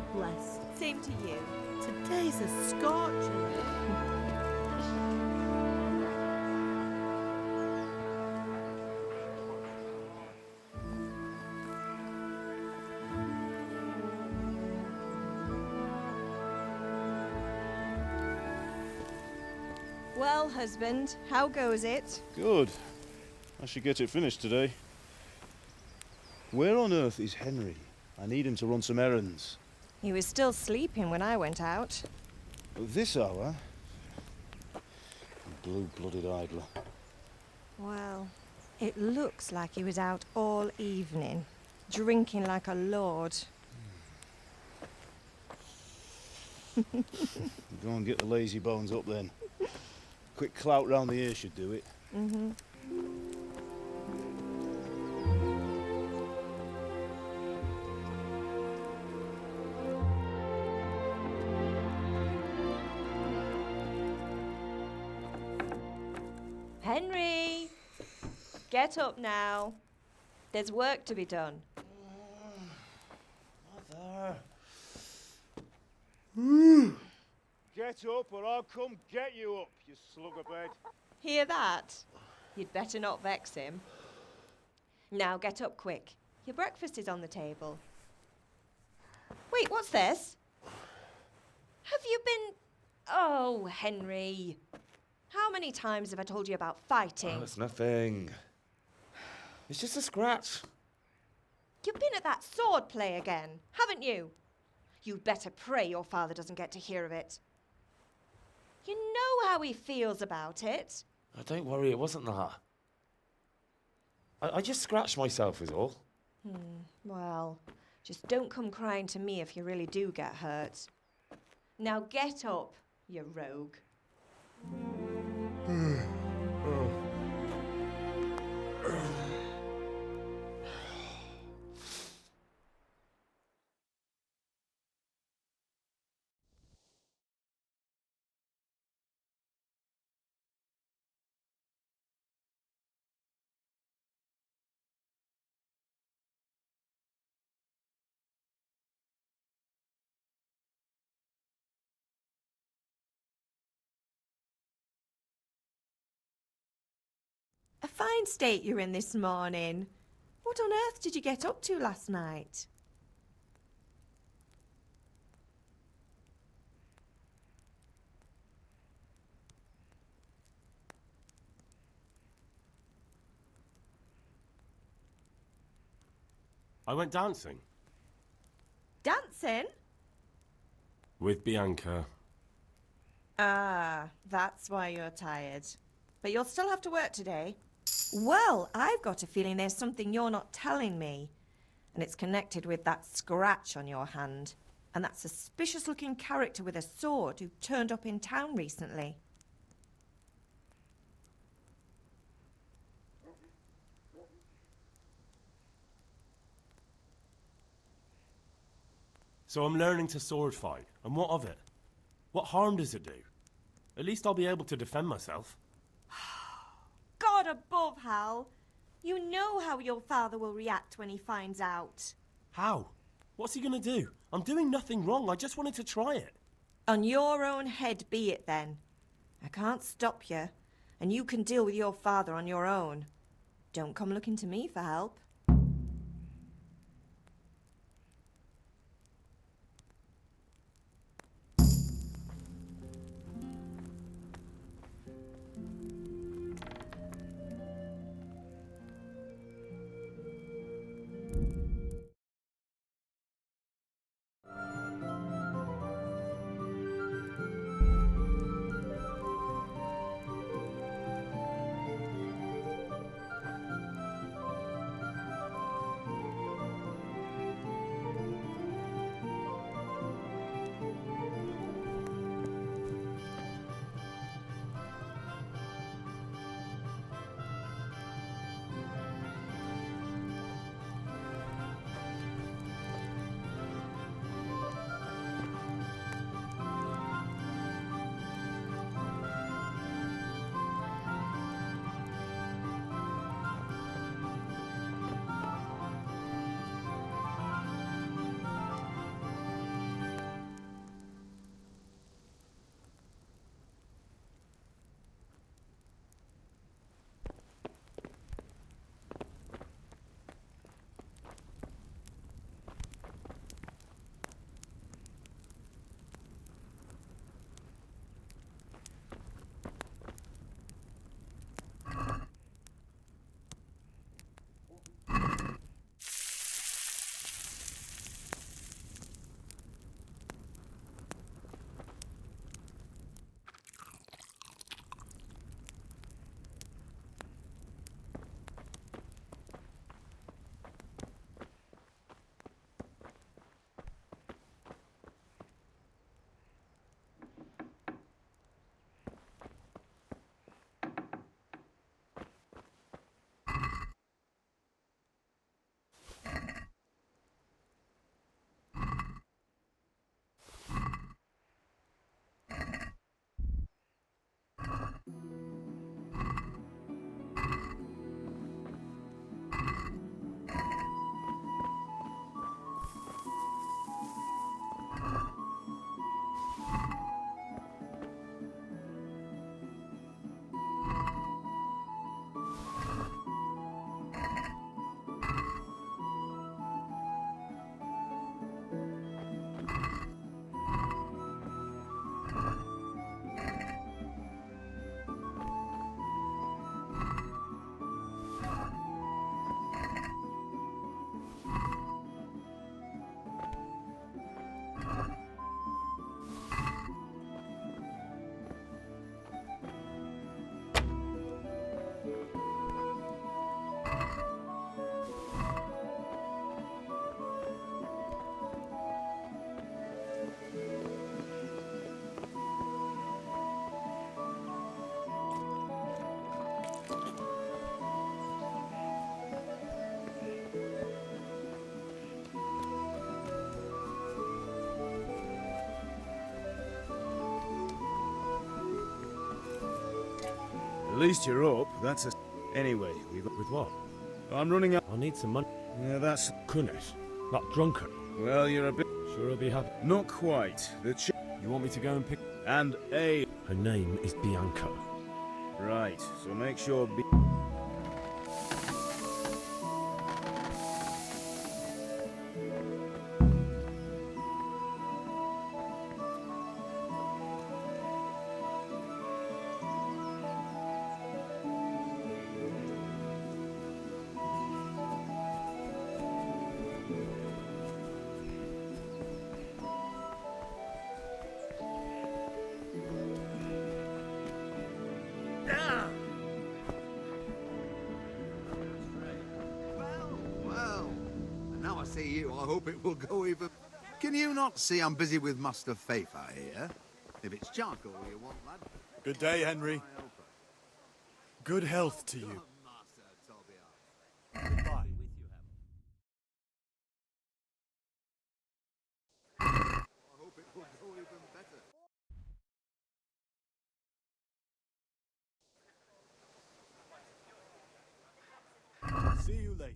God bless. Same to you. Today's a scorcher. Well, husband, how goes it? Good. I should get it finished today. Where on earth is Henry? I need him to run some errands. He was still sleeping when I went out. At this hour? Blue-blooded idler. Well, it looks like he was out all evening, drinking like a lord. Go and get the lazy bones up then. Quick clout round the ear should do it. Mm-hmm. Henry! Get up now. There's work to be done. Mother! Get up or I'll come get you up, you slugabed. Hear that? You'd better not vex him. Now get up quick. Your breakfast is on the table. Wait, what's this? Have you been... Oh, Henry. How many times have I told you about fighting? Oh, it's nothing. It's just a scratch. You've been at that sword play again, haven't you? You'd better pray your father doesn't get to hear of it. You know how he feels about it. Oh, don't worry, it wasn't that. I just scratched myself is all. Well, just don't come crying to me if you really do get hurt. Now get up, you rogue. A fine state you're in this morning. What on earth did you get up to last night? I went dancing. Dancing? With Bianca. Ah, that's why you're tired. But you'll still have to work today. Well, I've got a feeling there's something you're not telling me. And it's connected with that scratch on your hand. And that suspicious-looking character with a sword who turned up in town recently. So I'm learning to sword fight. And what of it? What harm does it do? At least I'll be able to defend myself. God above, Hal. You know how your father will react when he finds out. How? What's he gonna do? I'm doing nothing wrong. I just wanted to try it. On your own head be it then. I can't stop you, and you can deal with your father on your own. Don't come looking to me for help. least you're up. That's a... Anyway, we've... With what? I'm running out... I'll need some money. Yeah, that's... Kunesh. Not drunken. Well, you're a bit... Sure I'll be happy. Not quite. The ch... You want me to go and pick... And A... Her name is Bianca. Right, so make sure B... Well, now I see you, I hope it will go even... Can you not see I'm busy with Master Fafa here? If it's charcoal you want, lad... Good day, Henry. Good health to you. Goodbye. I hope it will go even better. See you later.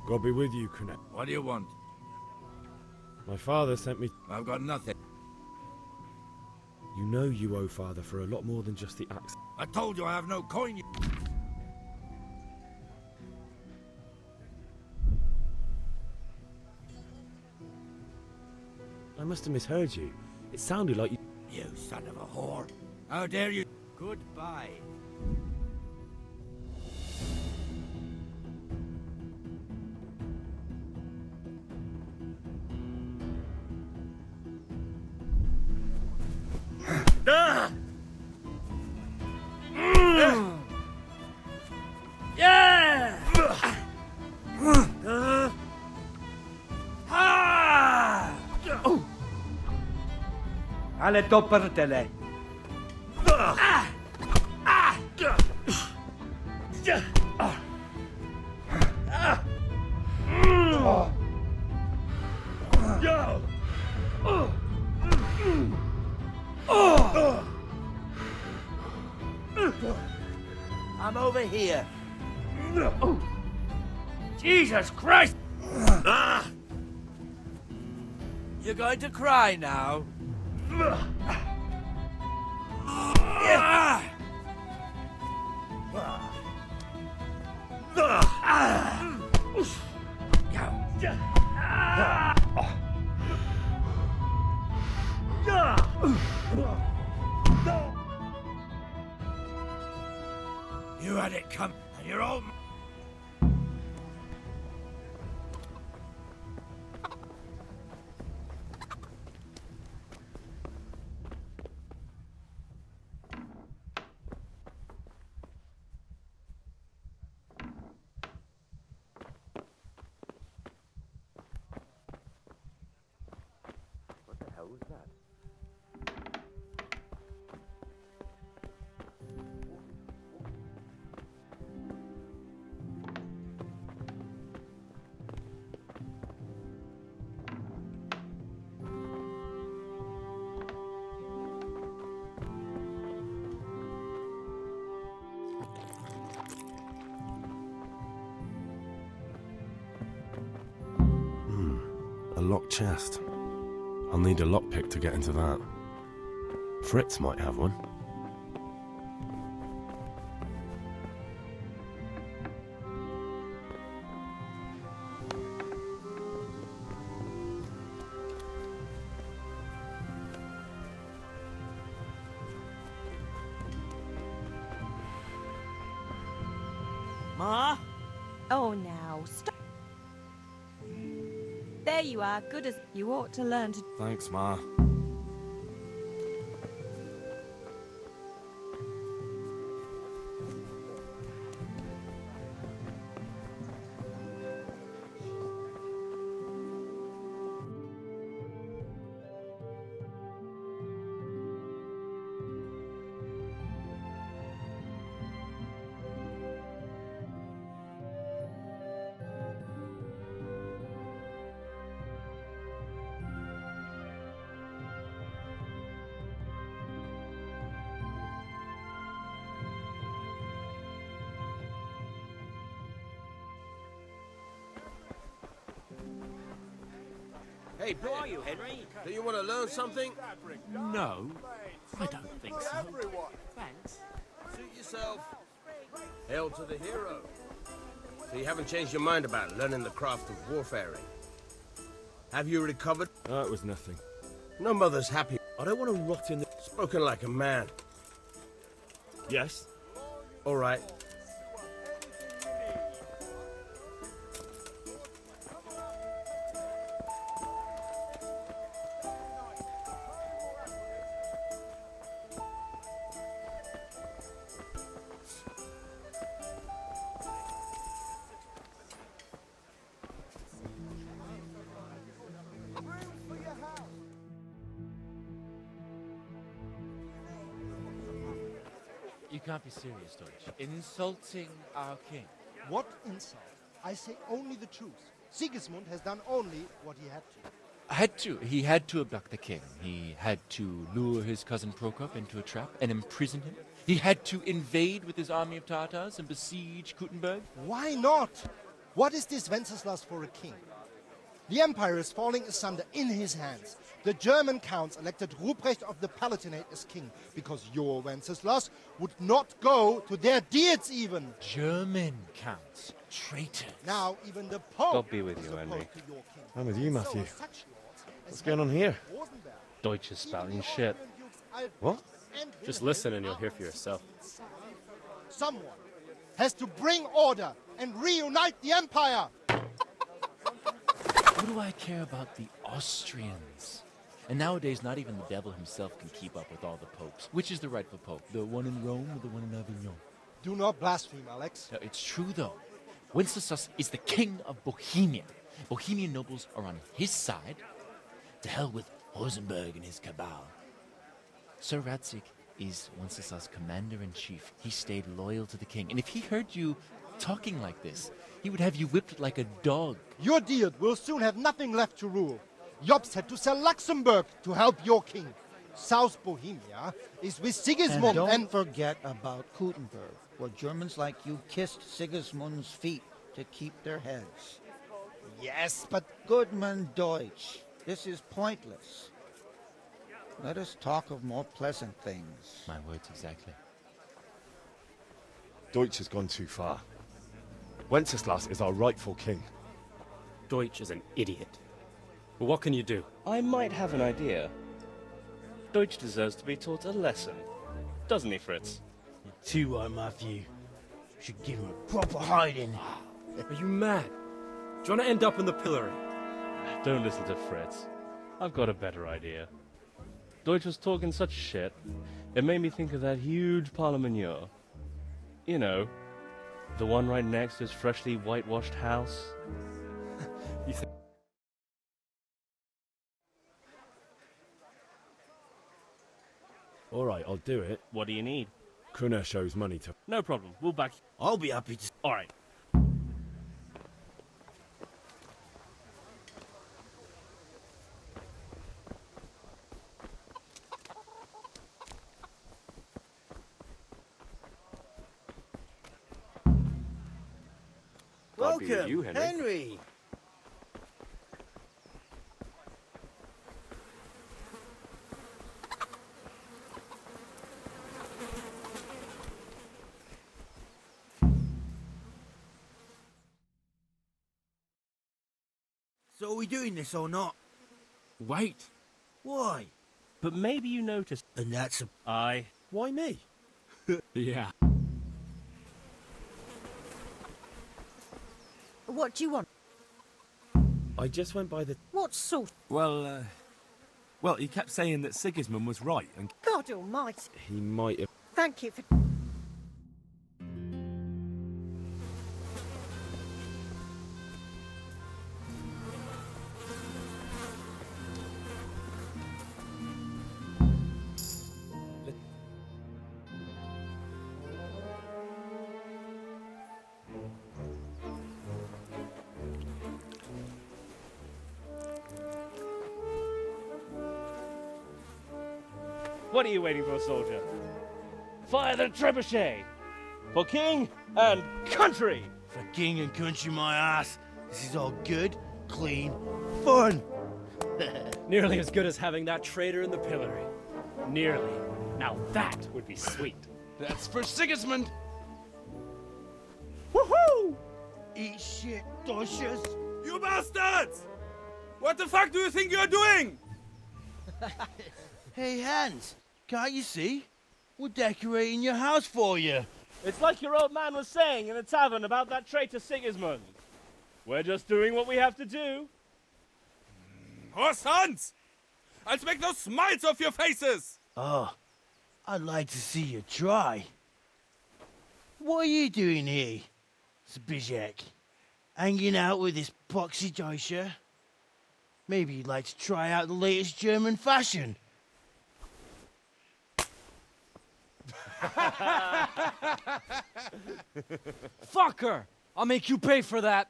God be with you, Kunesh. What do you want? My father sent me... I've got nothing. You know you owe father for a lot more than just the axe. I told you I have no coin. I must have misheard you. It sounded like you... You son of a whore. How dare you? Goodbye. Alle toppertele. I'm over here. Jesus Christ! You're going to cry now? You had it come, and you're all... What the hell was that? A locked chest. I'll need a lockpick to get into that. Fritz might have one. Ma? Oh, now, stop. There you are, good as you ought to learn to. Thanks, Ma. Hey, who are you, Henry? Do you want to learn something? No, I don't think so. Thanks. Suit yourself. Hail to the hero. So you haven't changed your mind about learning the craft of warfaring? Have you recovered? That was nothing. No mother's happy. I don't want to rot in the... Spoken like a man. Yes? All right. You can't be serious, Deutsch. Insulting our king. What insult? I say only the truth. Sigismund has done only what he had to. He had to abduct the king. He had to lure his cousin Prokop into a trap and imprison him. He had to invade with his army of Tartars and besiege Kuttenberg. Why not? What is this Wenceslas for a king? The empire is falling asunder in his hands. The German counts elected Ruprecht of the Palatinate as king because your Wenceslas would not go to their deeds even. German counts. Traitors. Now even the Pope God be with is you, opposed Henry. to your king. I'm with you, Matthew. So such lords as What's going on here? Rosenberg, Deutsch is even spouting the shit. Austrian dukes Albrecht What? and Just Wilhelm listen and you'll are hear for yourself. Someone has to bring order and reunite the empire. What do I care about the Austrians? And nowadays, not even the devil himself can keep up with all the popes. Which is the rightful pope? The one in Rome or the one in Avignon? Do not blaspheme, Alex. No, it's true, though. Wenceslas is the king of Bohemia. Bohemian nobles are on his side. To hell with Rosenberg and his cabal. Sir Radzik is Wenceslas' commander-in-chief. He stayed loyal to the king. And if he heard you talking like this, he would have you whipped like a dog. Your Diet will soon have nothing left to rule. Jobst had to sell Luxembourg to help your king. South Bohemia is with Sigismund and don't forget about Kuttenberg, where Germans like you kissed Sigismund's feet to keep their heads. Yes, but Goodman Deutsch, this is pointless. Let us talk of more pleasant things. My words exactly. Deutsch has gone too far. Wenceslas is our rightful king. Deutsch is an idiot. But what can you do? I might have an idea. Deutsch deserves to be taught a lesson. Doesn't he, Fritz? You're too right, Matthew. Should give him a proper hiding. Are you mad? Do you want to end up in the pillory? Don't listen to Fritz. I've got a better idea. Deutsch was talking such shit, it made me think of that huge parliament. You know, the one right next to his freshly whitewashed house. You think... All right, I'll do it. What do you need? Kuna shows money to... No problem. We'll back you. I'll be happy to... All right. Welcome, be with you, Henry. Henry. So are we doing this or not? Wait. Why? But maybe you noticed. And that's a... I. Why me? Yeah. What do you want? I just went by the... What sort? Well, he kept saying that Sigismund was right, and God almighty. He might have... Thank you for... What are you waiting for, soldier? Fire the trebuchet! For king and country! For king and country, my ass. This is all good, clean, fun. Nearly as good as having that traitor in the pillory. Nearly. Now that would be sweet. That's for Sigismund. Woohoo! Eat shit, doshes. you bastards! What the fuck do you think you're doing? Hey, Hans, can't you see? We're decorating your house for you. It's like your old man was saying in the tavern about that traitor Sigismund. We're just doing what we have to do. Oh, sons! I'll make those smiles off your faces! Oh, I'd like to see you try. What are you doing here, Zbigniew? Hanging out with this boxy Deutscher? Maybe you'd like to try out the latest German fashion. Fucker! I'll make you pay for that.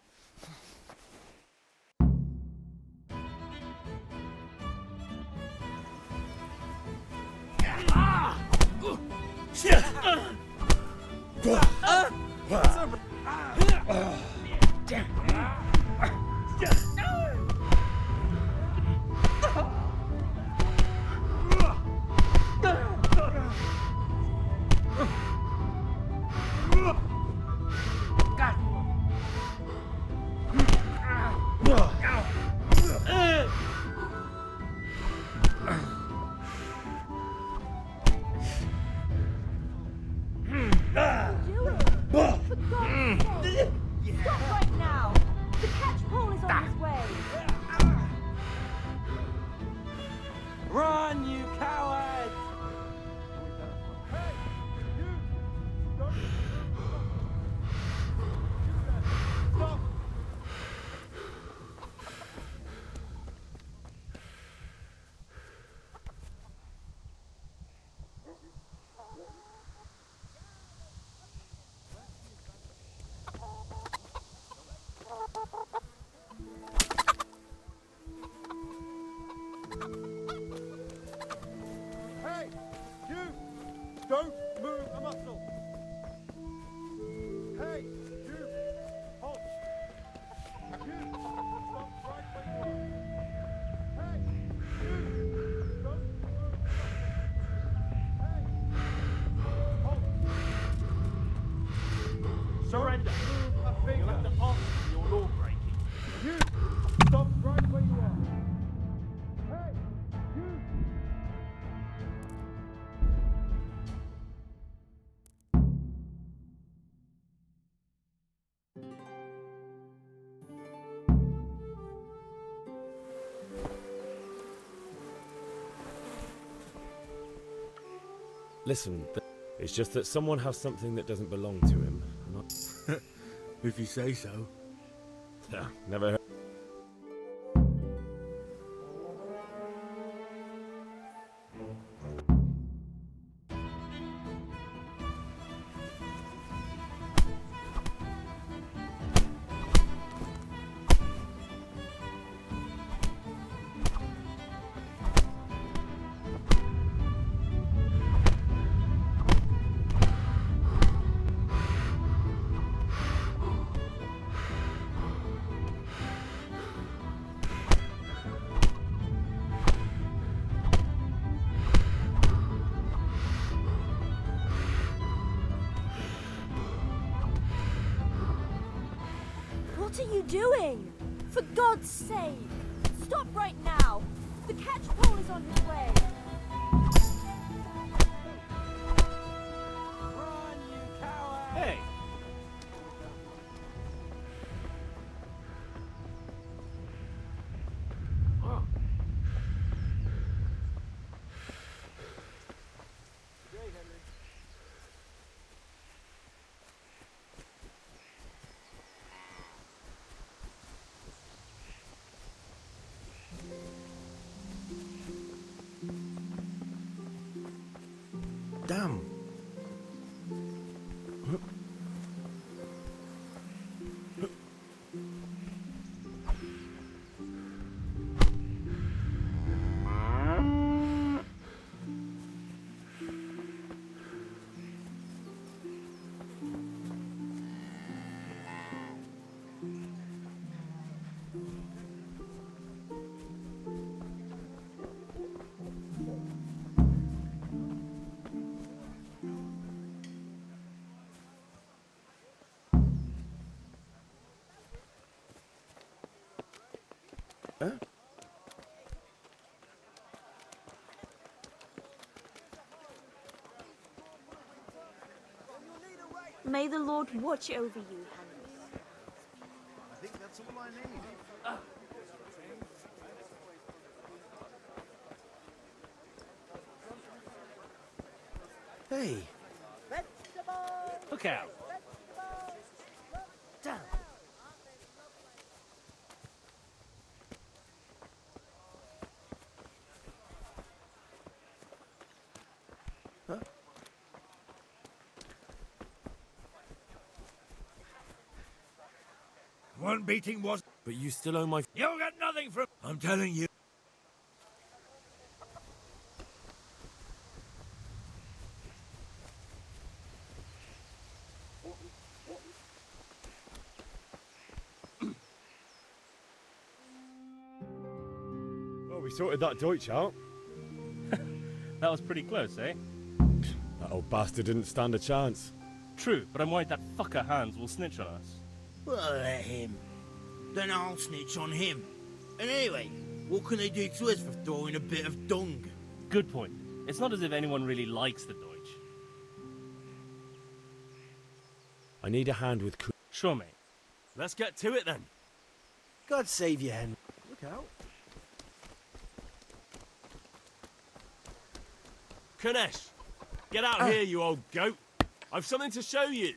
Stop right now! The catch pole is on his way! Run, you cowards! Hey, you! Don't move a muscle! Hey, you! Halt! You! Stop right where you are! Hey, you! Don't move! Hey! Halt! Surrender. Move a finger! You'll have to answer for your law breaking. You! Stop right where you are! Hey! You! Listen, it's just that someone has something that doesn't belong to him. If you say so. Yeah, never heard. What are you doing? For God's sake! Stop right now! The catch pole is on his way! Run, you cowards! Hey! May the Lord watch over you, Henry. I think that's all I need. Hey. Look out. Down. Huh? One beating was... But you still owe my... You got nothing from... I'm telling you. Well, we sorted that Deutsch out. That was pretty close, eh? That old bastard didn't stand a chance. True, but I'm worried that fucker Hans will snitch on us. Well, let him. Then I'll snitch on him. And anyway, what can they do to us for throwing a bit of dung? Good point. It's not as if anyone really likes the Deutsch. I need a hand with... Sure, mate. Let's get to it then. God save you, Henry. Look out. Kanesh, get out here, you old goat. I've something to show you.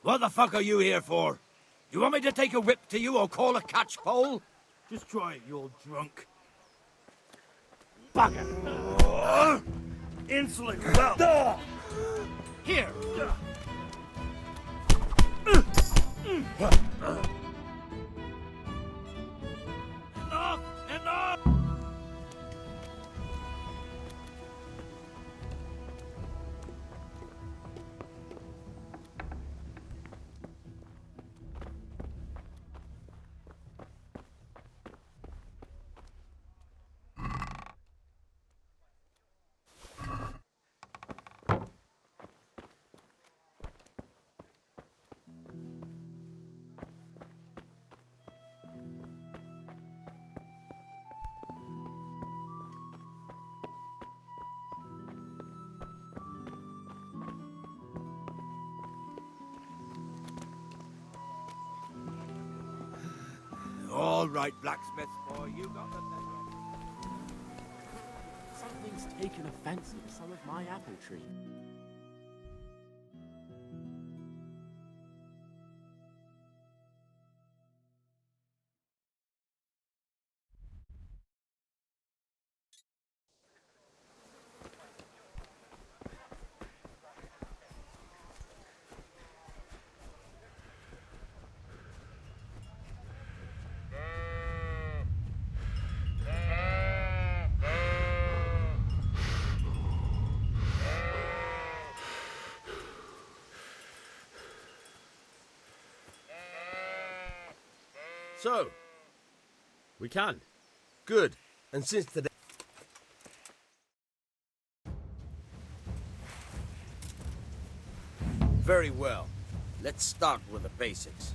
What the fuck are you here for? Do you want me to take a whip to you or call a catchpole? Just try it, you old drunk. Bugger! Insolent whelp! Here! Enough! Enough! All right, blacksmith boy, you got the... Something's taken a fancy to some of my apple tree. So, We can. good. And since today... Very well. Let's start with the basics.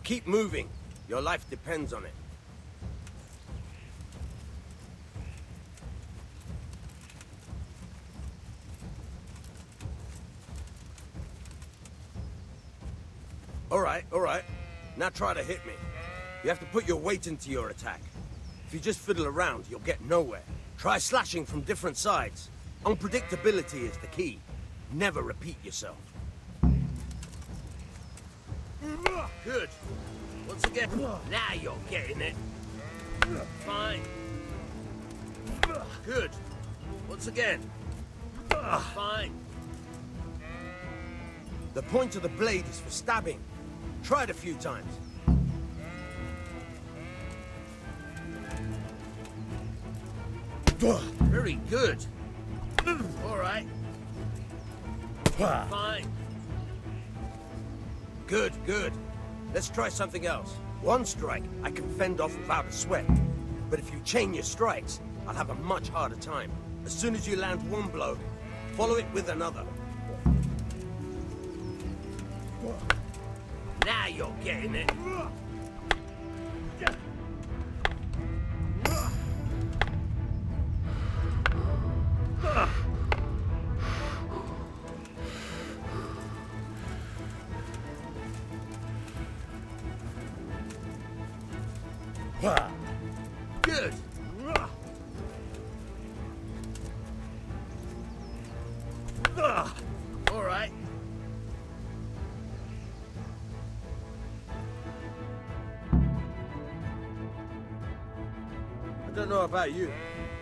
Keep moving. Your life depends on it. All right. Now try to hit me. You have to put your weight into your attack. If you just fiddle around, you'll get nowhere. Try slashing from different sides. Unpredictability is the key. Never repeat yourself. Good. Once again. Now you're getting it. Fine. Good. Once again. Fine. The point of the blade is for stabbing. Try it a few times. Very good. All right. Fine. Good. Let's try something else. One strike, I can fend off without a sweat. But if you chain your strikes, I'll have a much harder time. As soon as you land one blow, follow it with another. you're getting it. Good. All right. I don't know about you,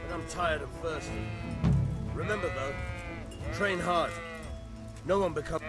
but I'm tired and thirsty. Remember though, train hard. No one becomes...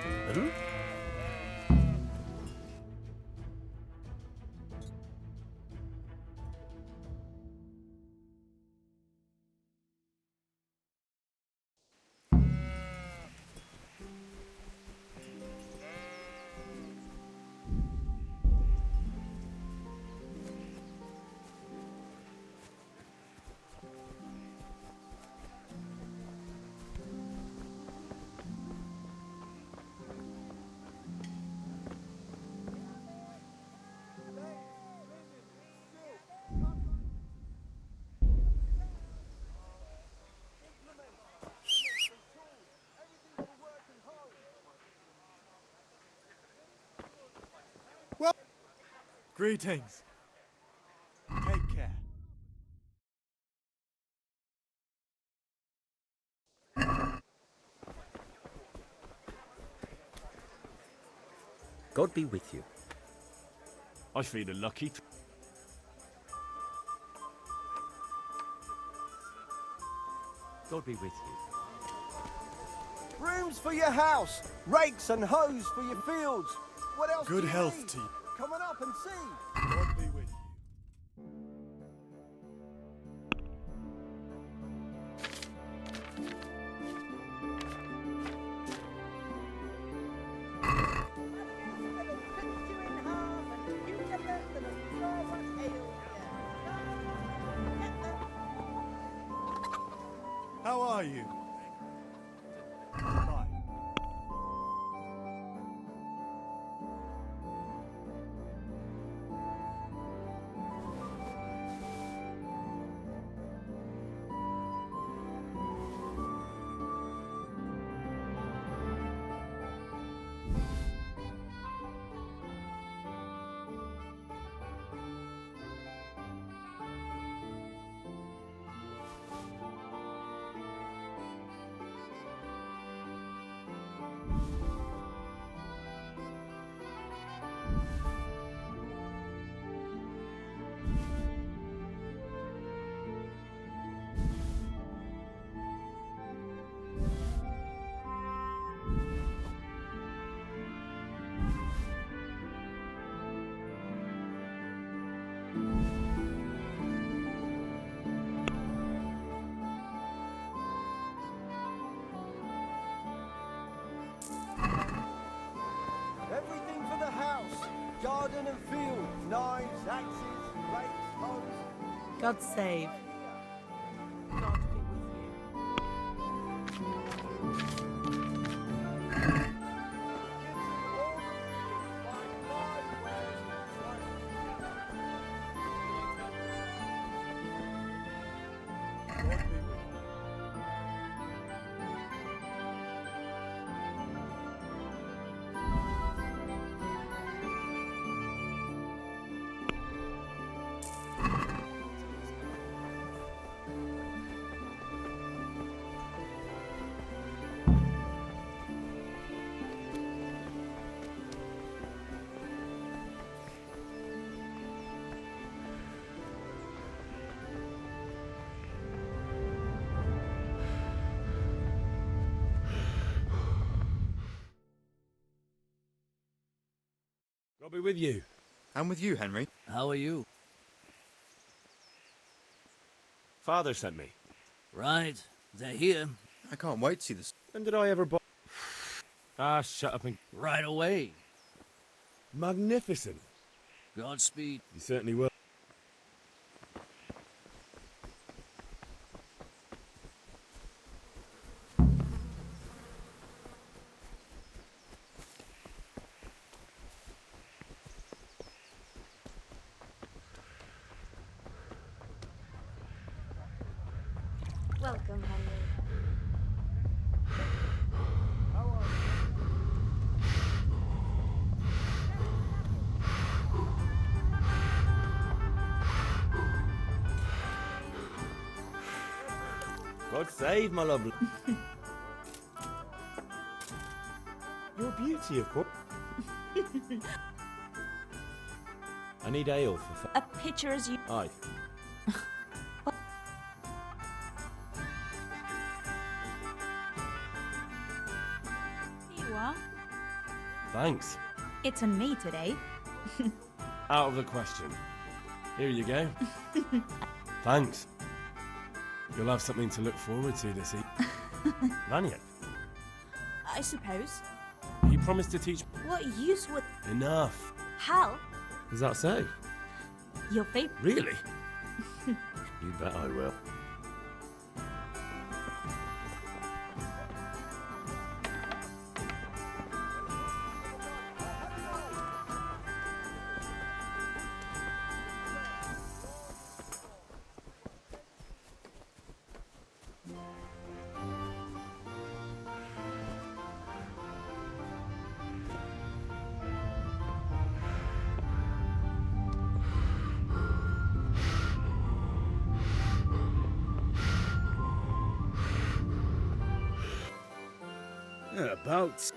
Well, greetings. Take care. God be with you. I feel lucky. God be with you. Brooms for your house, rakes and hoes for your fields. What else Good do you health need? to you. Come on up and see. God be with you. How are you? Fine. Everything for the house. Garden and field. Knives, axes, rakes, hoes. God save. God be with you. And with you, Henry. How are you? Father sent me. Right, they're here. I can't wait to see this. When did I ever buy? Ah, shut up and... Right away. Magnificent. Godspeed. You certainly will. Welcome, Henry. God save my lovely. Your beauty, of course. I need ale for. A picture as you. Aye. Here you are. Thanks. It's on me today. Out of the question. Here you go. Thanks. You'll have something to look forward to this evening. Vanya, I suppose. you promised to teach. What use would. Enough. Hal, Is that so? your favorite. Really? You bet I will. Yeah, about.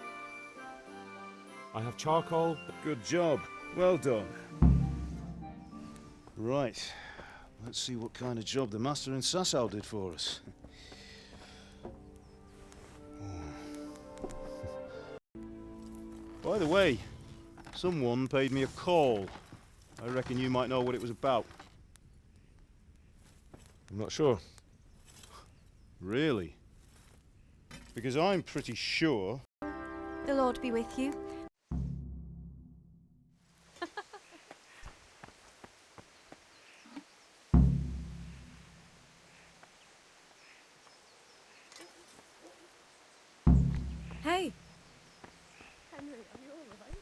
I have charcoal. Good job. Well done. Right. Let's see what kind of job the master in Sasau did for us. By the way, someone paid me a call. I reckon you might know what it was about. I'm not sure. Really? Because I'm pretty sure. The Lord be with you. Hey. Henry, are you alright?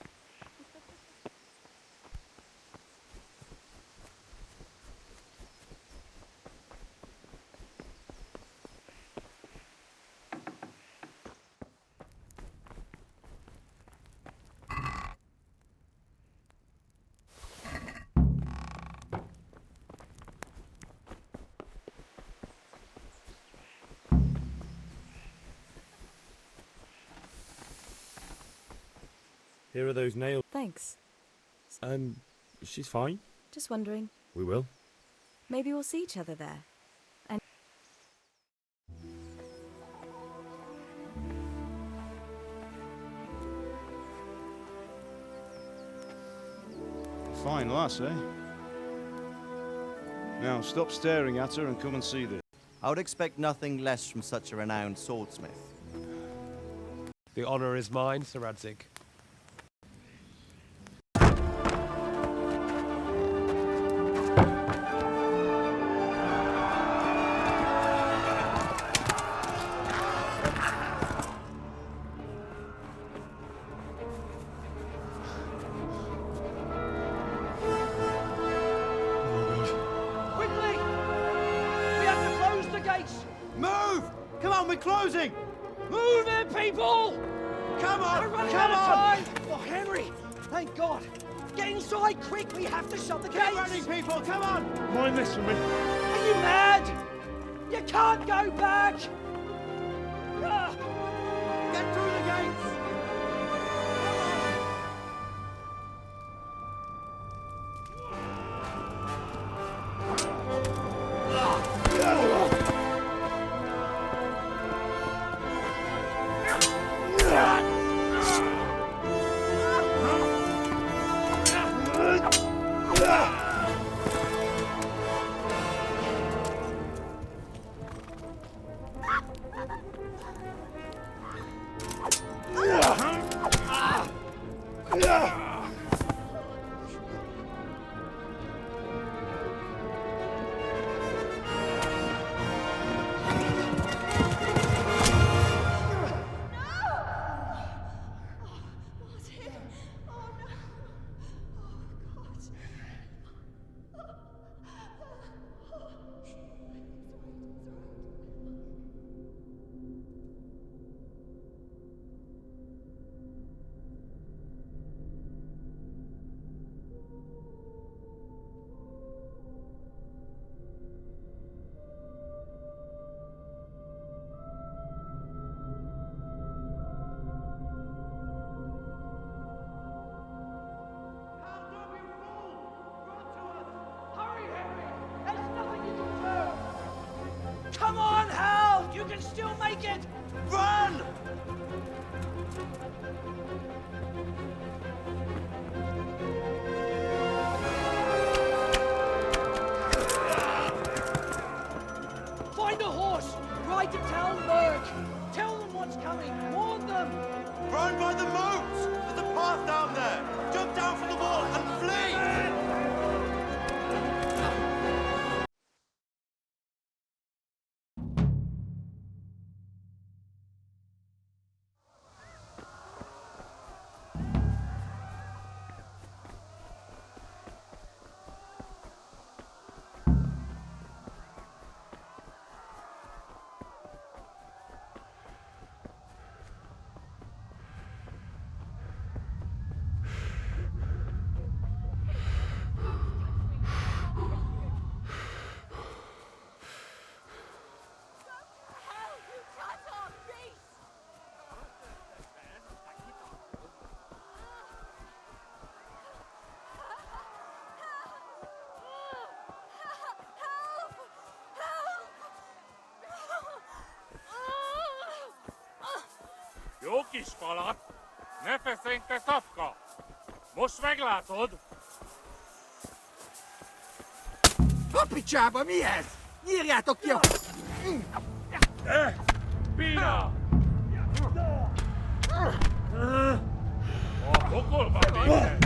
Here are those nails. Thanks. She's fine. Just wondering. We will. Maybe we'll see each other there. And Fine lass, eh? Now stop staring at her and come and see this. I would expect nothing less from such a renowned swordsmith. The honor is mine, Sir Radzig. Quickly! We have to close the gates! Move! Come on, we're closing! Move it, people! Come on! We're running come out of on! time! Oh, Henry! Thank God! Get inside, quick! We have to shut the Get gates! running, people! Come on! Mind this for me. Are you mad? You can't go back! Ah. Get through the gates! Find a horse! Ride to Talmberg! Tell them what's coming! Warn them! Run by the moat! There's a path down there! Jump down from the wall and flee! Jó kis falat! Ne feszengj, te szafka! Most meglátod! A picsába, mi ez? Nyírjátok ki a... Pina! A pokolba végre!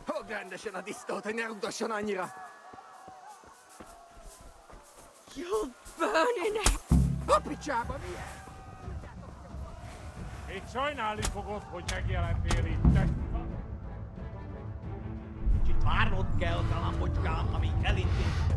Fogd rendesen a disztót, hogy ne rugdosson annyira! You're burning it! A picsába, mi ez? Még sajnálni fogod, hogy megjelentél itt. Kicsit várnod kell, kalambocskám, amíg elintézed.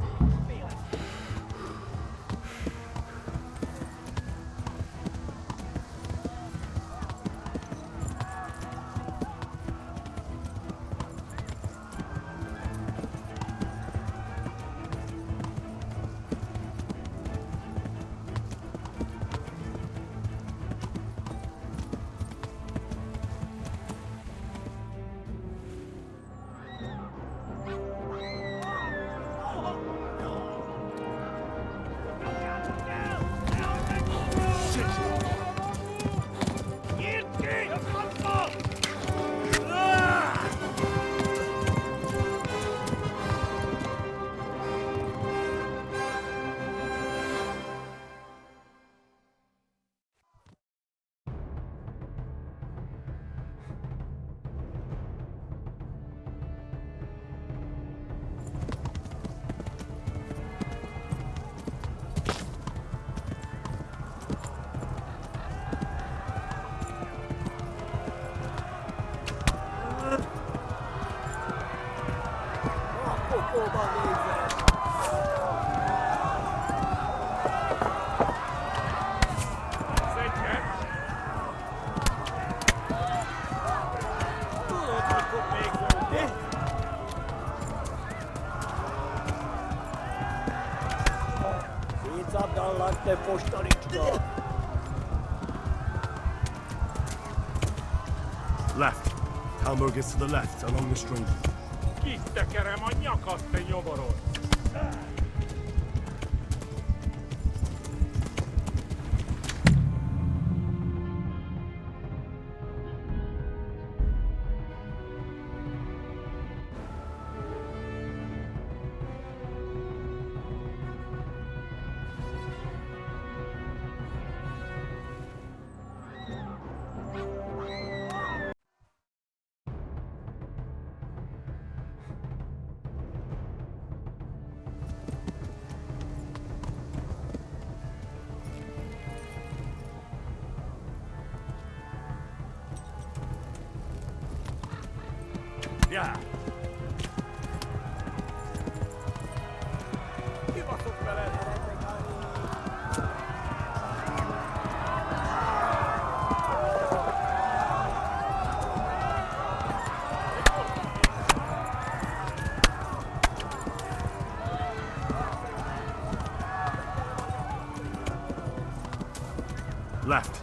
Te postalicska! Left. Talmberg is to the left, along the stream. Kitekerem a nyakat, te nyomoros! Yeah. Left.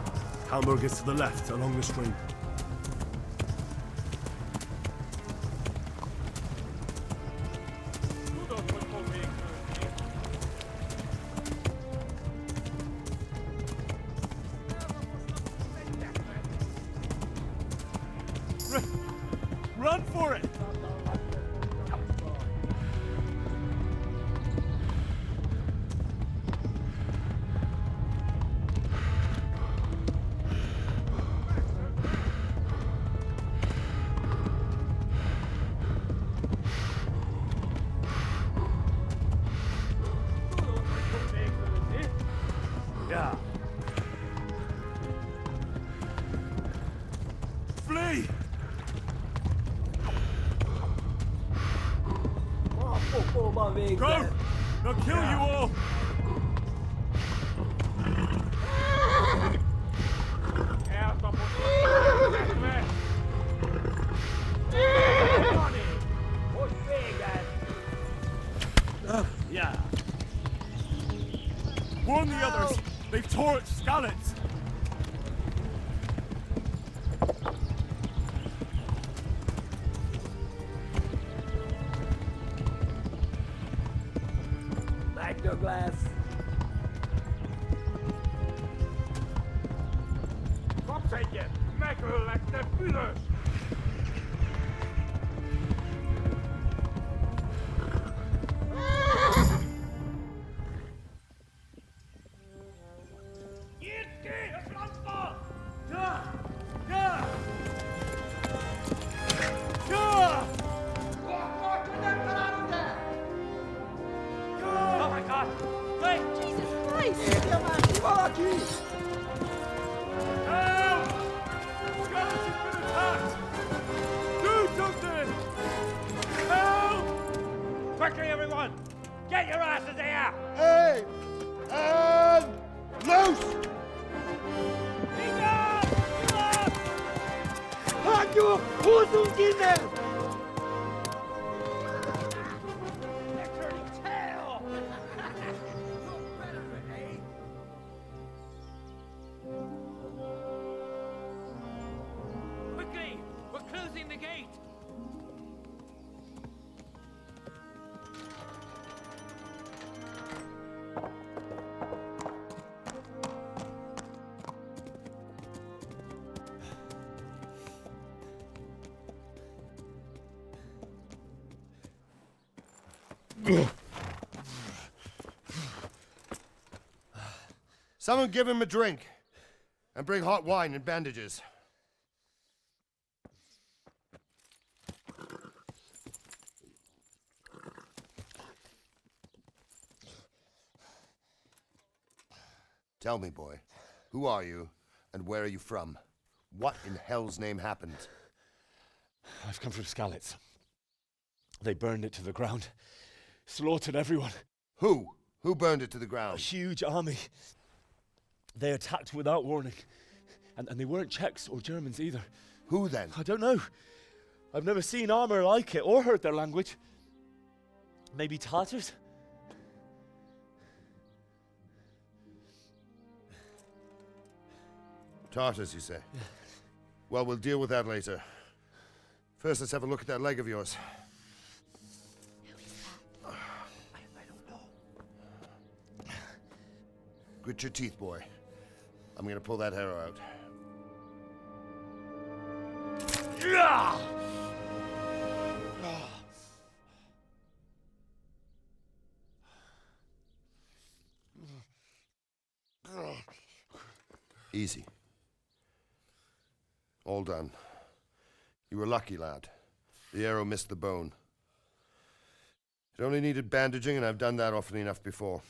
Kalmurg is to the left, along the stream. Run for it! Yeah. Flee! Go! They'll kill you all! Yeah. Warn the others! They've torched Skalitz! Magnoglass. Kopzetje! Mekker lekt de vullers! Oh my God! Wait! Jesus Christ! Help! Skalitz has been attacked! Do something! Help! Quickly, everyone! Get your asses here! Hey! And loose! Hanju! Hosenkinder! They're turning tail! Quickly! We're closing the gate! Someone give him a drink. And bring hot wine and bandages. Tell me, boy, who are you and where are you from? What in hell's name happened? I've come from Skalitz. They burned it to the ground. Slaughtered everyone. Who? Who burned it to the ground? A huge army. They attacked without warning. And they weren't Czechs or Germans either. Who then? I don't know. I've never seen armor like it or heard their language. Maybe Tatars? Tartars, you say? Well, we'll deal with that later. First, let's have a look at that leg of yours. I don't know. Grit your teeth, boy. I'm gonna pull that arrow out. Easy. All done. You were lucky, lad. The arrow missed the bone. It only needed bandaging, and I've done that often enough before.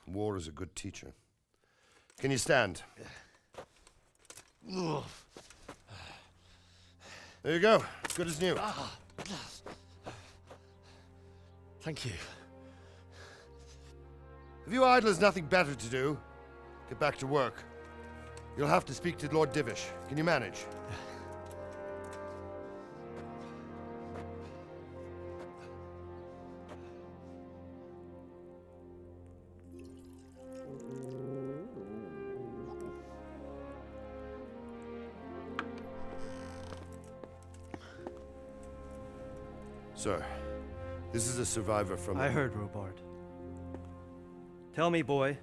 War is a good teacher. Can you stand? There you go. Good as new. Thank you. Have you idlers nothing better to do? Get back to work. You'll have to speak to Lord Divish. Can you manage? Sir, this is a survivor from... I heard, Robard. Tell me, boy,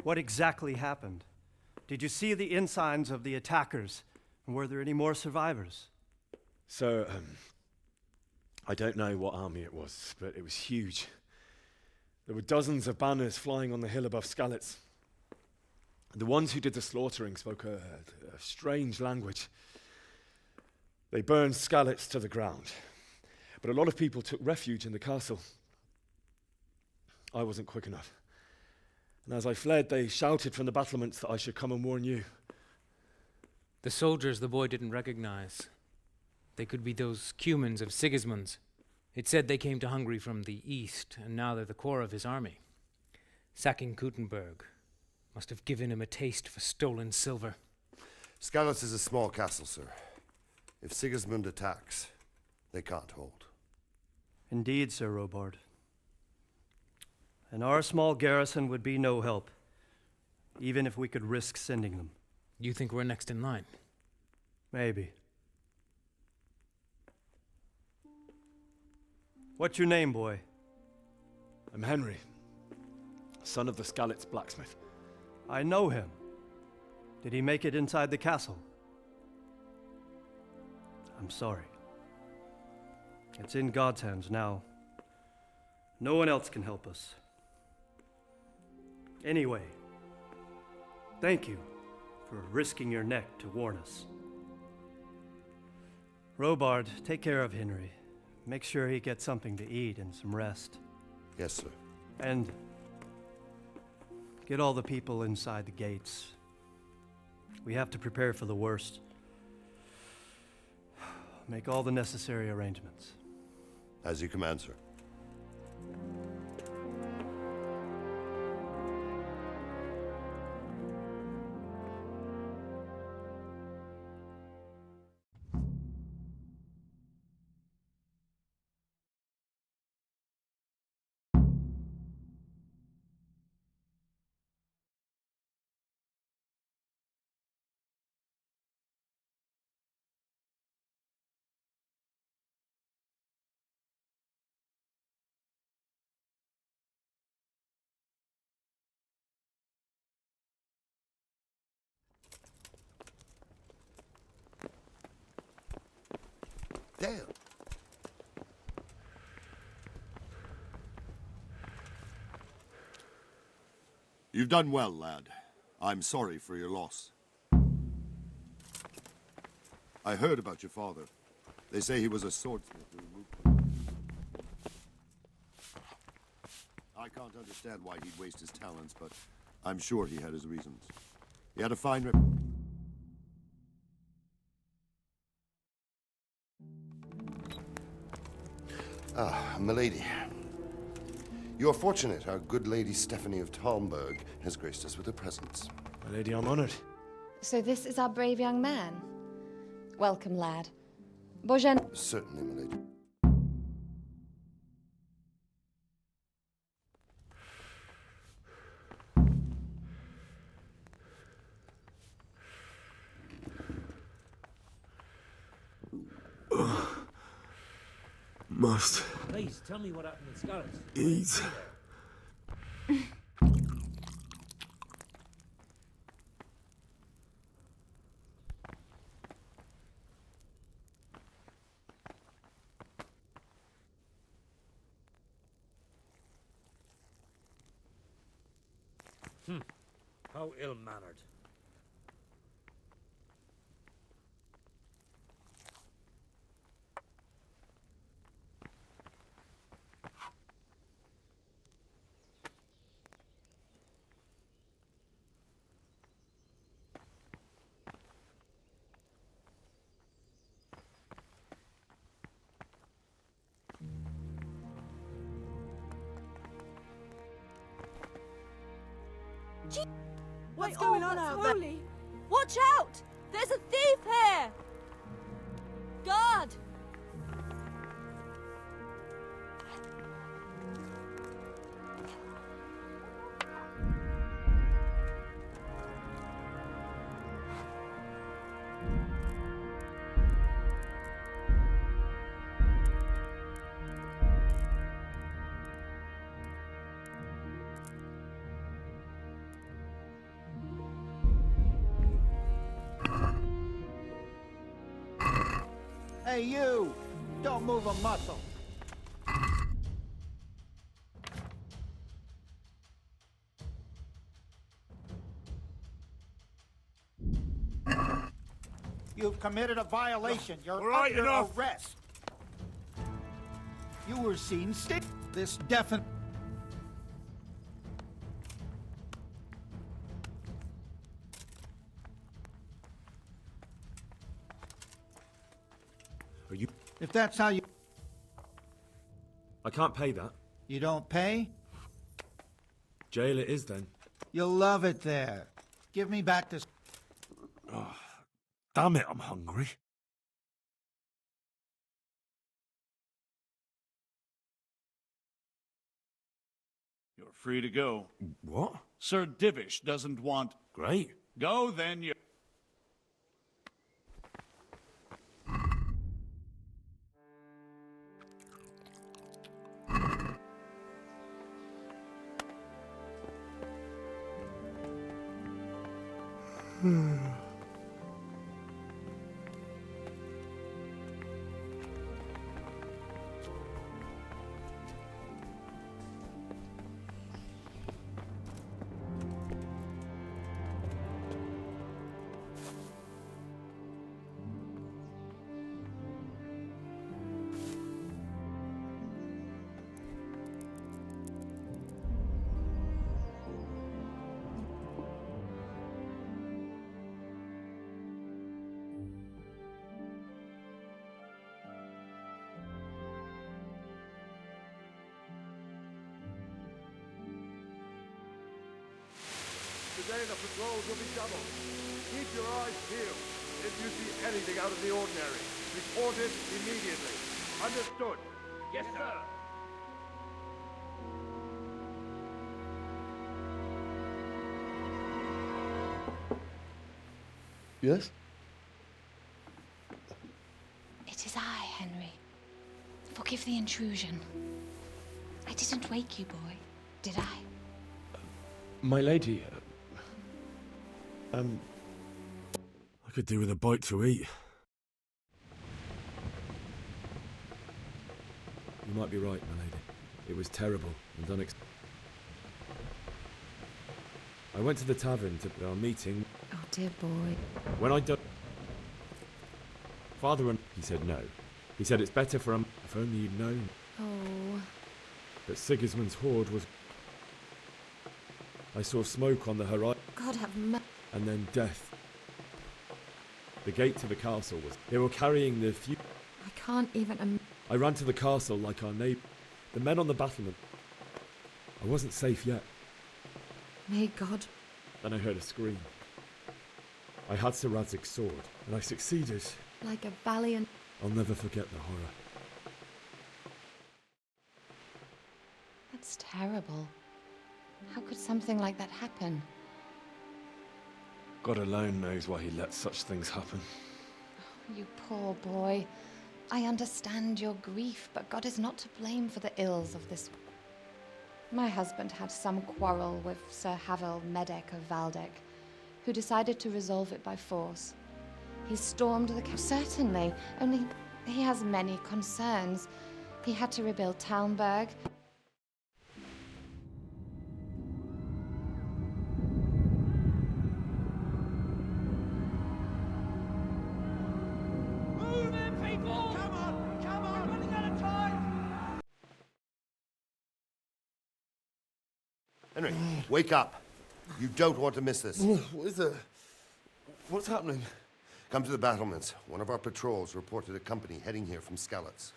what exactly happened? Did you see the ensigns of the attackers? And were there any more survivors? So, I don't know what army it was, but it was huge. There were dozens of banners flying on the hill above Skalitz. The ones who did the slaughtering spoke a strange language. They burned Skalitz to the ground. But a lot of people took refuge in the castle. I wasn't quick enough. And as I fled, they shouted from the battlements that I should come and warn you. The soldiers the boy didn't recognize. They could be those Cumans of Sigismund's. It said they came to Hungary from the east, and now they're the core of his army. Sacking Gutenberg must have given him a taste for stolen silver. Skalitz is a small castle, sir. If Sigismund attacks, they can't hold. Indeed, Sir Robard. And our small garrison would be no help, even if we could risk sending them. You think we're next in line? Maybe. What's your name, boy? I'm Henry, son of the Skalitz blacksmith. I know him. Did he make it inside the castle? I'm sorry. It's in God's hands now. No one else can help us. Anyway, thank you for risking your neck to warn us. Robard, take care of Henry. Make sure he gets something to eat and some rest. Yes, sir. And get all the people inside the gates. We have to prepare for the worst. Make all the necessary arrangements. As you command, sir. Damn. You've done well, lad. I'm sorry for your loss. I heard about your father. They say he was a swordsmith who moved. I can't understand why he'd waste his talents, but I'm sure he had his reasons. He had a fine Ah, milady. You're fortunate our good lady Stephanie of Talmberg has graced us with her presence. My lady, I'm honored. So this is our brave young man. Welcome, lad. Bojan. Certainly, milady. Must Please, tell me what happened in Skalitz. eat. How ill-mannered. What's going on out there? Watch out! There's a thief here! Guard! Hey, you! Don't move a muscle. You've committed a violation. You're Right, under enough. arrest. You were seen this definite. Are you? If that's how you... I can't pay that. You don't pay? Jail it is then. You'll love it there. Give me back this... Oh, damn it, I'm hungry. You're free to go. What? Sir Divish doesn't want... Great. Go, then, you... Today the patrols will be doubled. Keep your eyes peeled. If you see anything out of the ordinary, report it immediately. Understood? Yes, sir. Yes? It is I, Henry. Forgive the intrusion. I didn't wake you, boy, did I? My lady, I could do with a bite to eat. You might be right, my lady. It was terrible and unexpected. I went to the tavern to our meeting. Oh, dear boy. When I done... Father and... He said no. He said it's better for him... If only you'd known. Oh. That Sigismund's horde was... I saw smoke on the horizon. God have mercy. And then death. The gate to the castle was... They were carrying the few... I can't even... I ran to the castle like our neighbour. The men on the battlement. I wasn't safe yet. May God... Then I heard a scream. I had Sir Radzig's sword, and I succeeded. Like a valiant... I'll never forget the horror. That's terrible. How could something like that happen? God alone knows why he lets such things happen. You poor boy. I understand your grief, but God is not to blame for the ills of this. My husband had some quarrel with Sir Havel Medek of Valdek, who decided to resolve it by force. He stormed the castle. Certainly, only he has many concerns. He had to rebuild Talmberg. Move in, people! Come on! Come on! We're running out of time! Henry, wake up. You don't want to miss this. What is it? What's happening? Come to the battlements. One of our patrols reported a company heading here from Skalitz.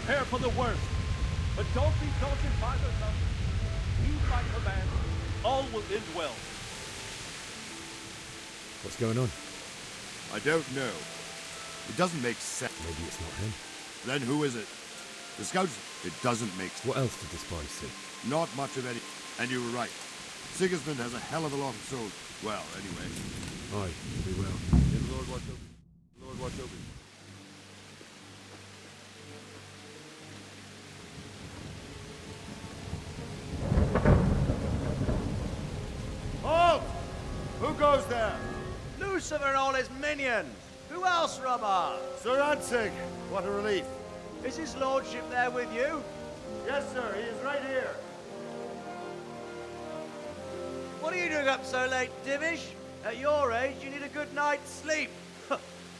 prepare for the worst. But don't be daunted by the numbers. Heed my command. All will end well. What's going on? I don't know. It doesn't make sense. Maybe it's not him. Then who is it? The scouts? It doesn't make sense. What else did the spies see? Not much of any. And you were right. Sigismund has a hell of a lot of souls. Well, anyway. Aye, we will. May Lord watch over you. Lord watch over you. Halt! Who goes there? Lucifer and all his minions. Who else, Robber? Sir Ansig, what a relief. Is his lordship there with you? Yes, sir, he is right here. What are you doing up so late, Divish? At your age, you need a good night's sleep.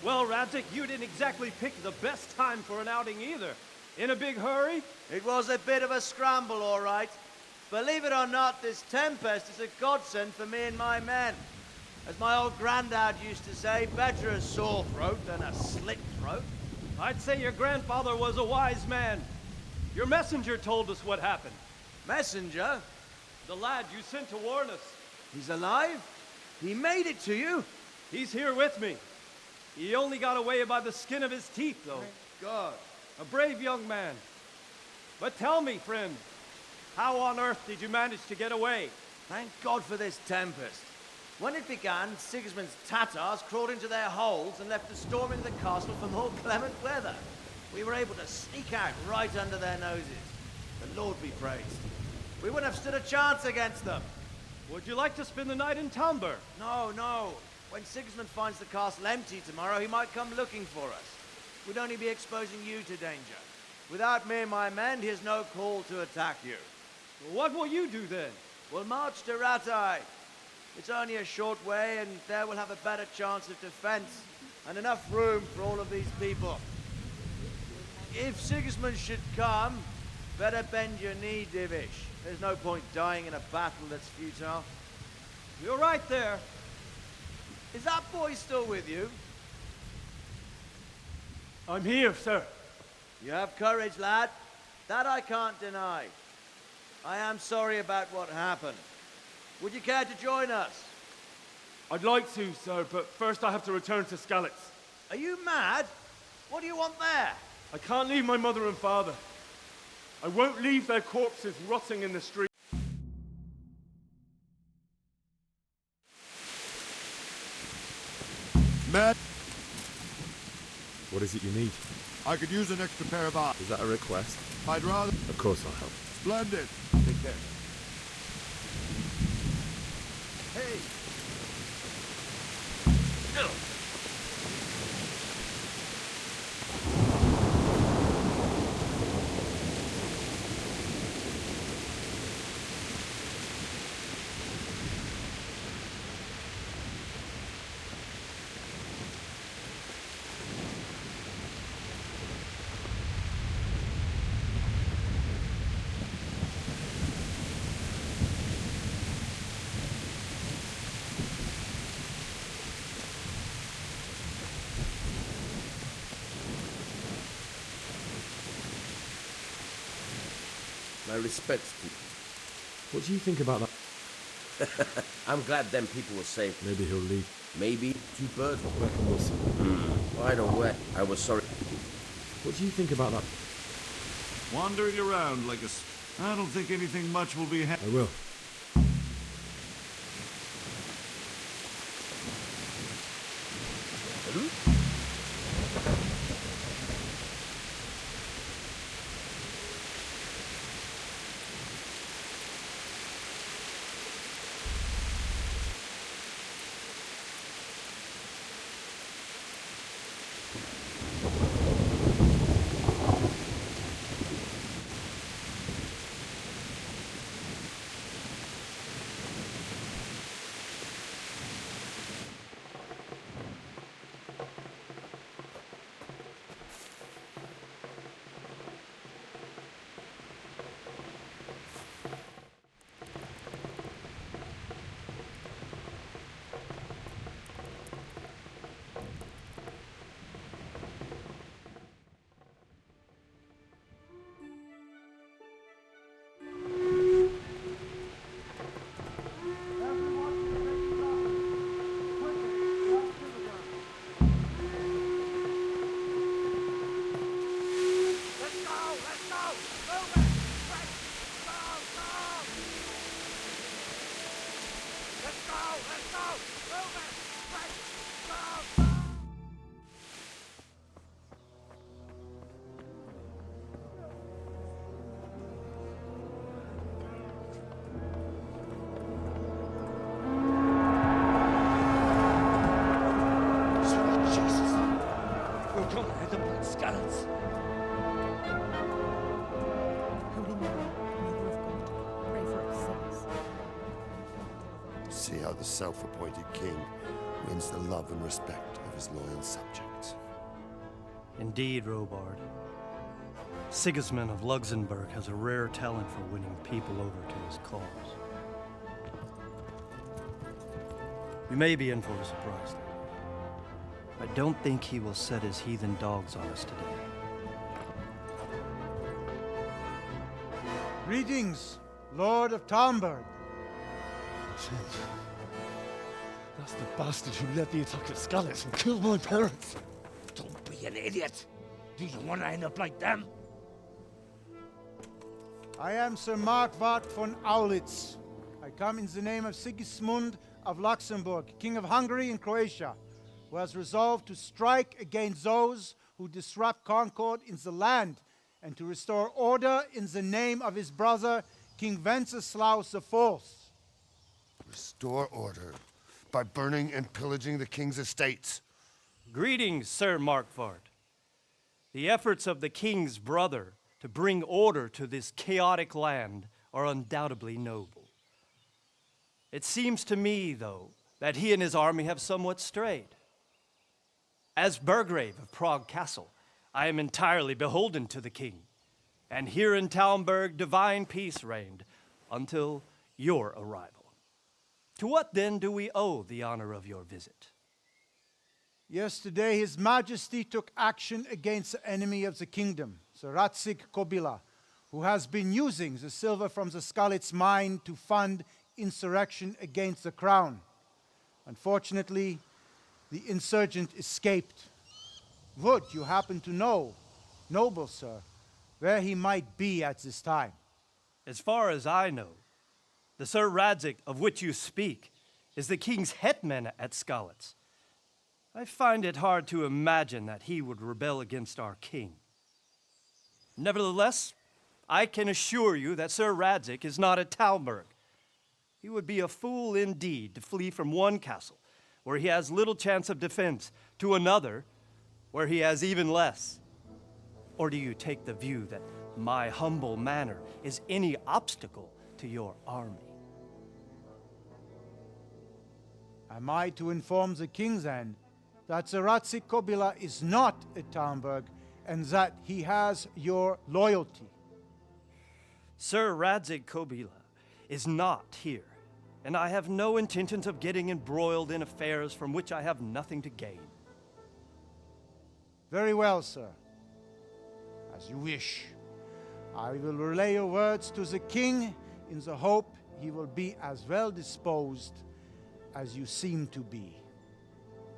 Well, Radzik, you didn't exactly pick the best time for an outing either. In a big hurry? It was a bit of a scramble, all right. Believe it or not, this tempest is a godsend for me and my men. As my old granddad used to say, better a sore throat than a slit throat. I'd say your grandfather was a wise man. Your messenger told us what happened. Messenger? The lad you sent to warn us. He's alive? He made it to you? He's here with me. He only got away by the skin of his teeth, though. Thank God. A brave young man. But tell me, friend, how on earth did you manage to get away? Thank God for this tempest. When it began, Sigismund's Tatars crawled into their holes and left us storming the castle for more clement weather. We were able to sneak out right under their noses. The Lord be praised. We wouldn't have stood a chance against them. Would you like to spend the night in Tamber? No, no. When Sigismund finds the castle empty tomorrow, he might come looking for us. We'd only be exposing you to danger. Without me and my men, he has no call to attack you. What will you do then? We'll march to Ratai. It's only a short way, and there we'll have a better chance of defense and enough room for all of these people. If Sigismund should come, better bend your knee, Divish. There's no point dying in a battle that's futile. You're right there. Is that boy still with you? I'm here, sir. You have courage, lad. That I can't deny. I am sorry about what happened. Would you care to join us? I'd like to, sir, but first I have to return to Skalitz. Are you mad? What do you want there? I can't leave my mother and father. I won't leave their corpses rotting in the street. Matt, What is it you need? I could use an extra pair of eyes. Is that a request? I'd rather... Of course I'll help. Splendid. Take care. Hey! My respects to you. What do you think about that? I'm glad them people were safe. Maybe he'll leave. Maybe two birds. Reckon we'll see. I don't know. I was sorry. What do you think about that? Wandering around like a... I don't think anything much will be I will. Skallets! Holy Mary, Mother of God, pray for us sinners. See how the self-appointed king wins the love and respect of his loyal subjects. Indeed, Robard. Sigismund of Luxembourg has a rare talent for winning people over to his cause. We may be in for a surprise, though. I don't think he will set his heathen dogs on us today. Greetings, Lord of Talmberg. That's the bastard who led the attack at Skalitz and killed my parents. Don't be an idiot! Do you want to end up like them? I am Sir Markwart von Aulitz. I come in the name of Sigismund of Luxembourg, King of Hungary and Croatia, who has resolved to strike against those who disrupt concord in the land and to restore order in the name of his brother, King Wenceslaus IV. Restore order by burning and pillaging the king's estates. Greetings, Sir Markwart. The efforts of the king's brother to bring order to this chaotic land are undoubtedly noble. It seems to me, though, that he and his army have somewhat strayed. As Burgrave of Prague Castle, I am entirely beholden to the king, and here in Talmberg divine peace reigned until your arrival. To what then do we owe the honor of your visit? Yesterday, His Majesty took action against the enemy of the kingdom, Sir Radzig Kobyla, who has been using the silver from the Skalitz mine to fund insurrection against the crown. Unfortunately, the insurgent escaped. Would you happen to know, noble sir, where he might be at this time? As far as I know, the Sir Radzig of which you speak is the king's hetman at Skalitz. I find it hard to imagine that he would rebel against our king. Nevertheless, I can assure you that Sir Radzig is not at Talmberg. He would be a fool indeed to flee from one castle, where he has little chance of defense, to another, where he has even less. Or do you take the view that my humble manner is any obstacle to your army? Am I to inform the king then that Sir Radzig Kobyla is not at Talmberg and that he has your loyalty? Sir Radzig Kobyla is not here, and I have no intentions of getting embroiled in affairs from which I have nothing to gain. Very well, sir. As you wish. I will relay your words to the king in the hope he will be as well disposed as you seem to be.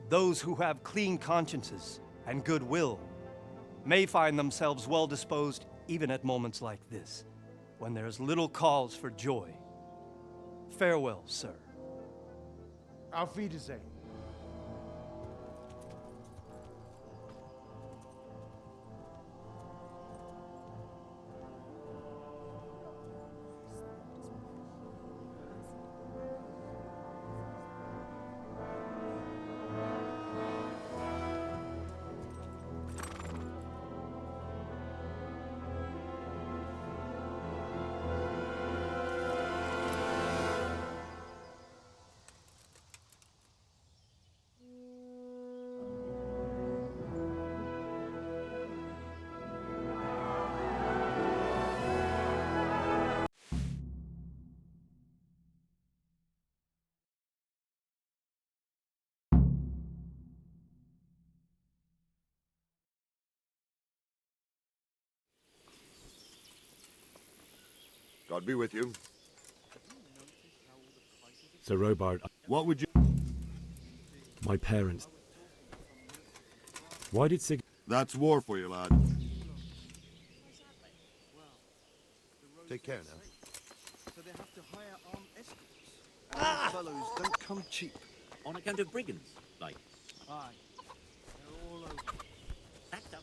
Those who have clean consciences and goodwill may find themselves well disposed even at moments like this, when there is little cause for joy. Farewell, sir. Auf Wiedersehen. God be with you. Sir Robard. What would you... My parents. Why did Sig... That's war for you, lad. Take care now. So they have to hire armed escorts. These fellows don't come cheap. On account of brigands, like. Aye. They're all over. Act up.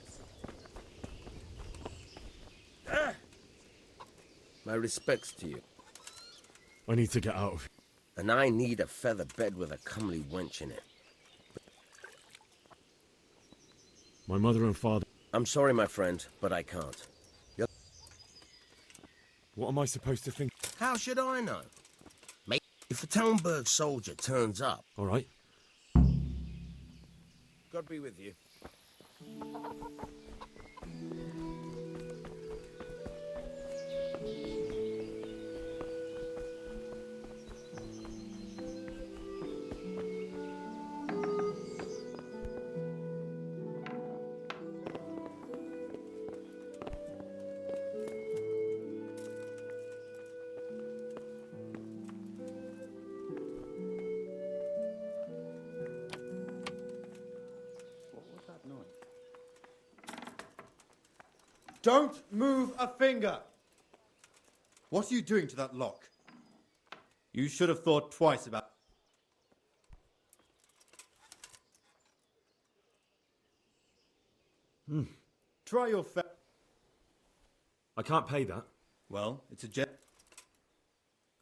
My respects to you. I need to get out of... And I need a feather bed with a comely wench in it. My mother and father... I'm sorry, my friend, but I can't. What am I supposed to think? How should I know? Mate, if a Talmberg soldier turns up... All right. God be with you. Don't move a finger! What are you doing to that lock? You should have thought twice about... Try your I can't pay that. Well, it's a jail.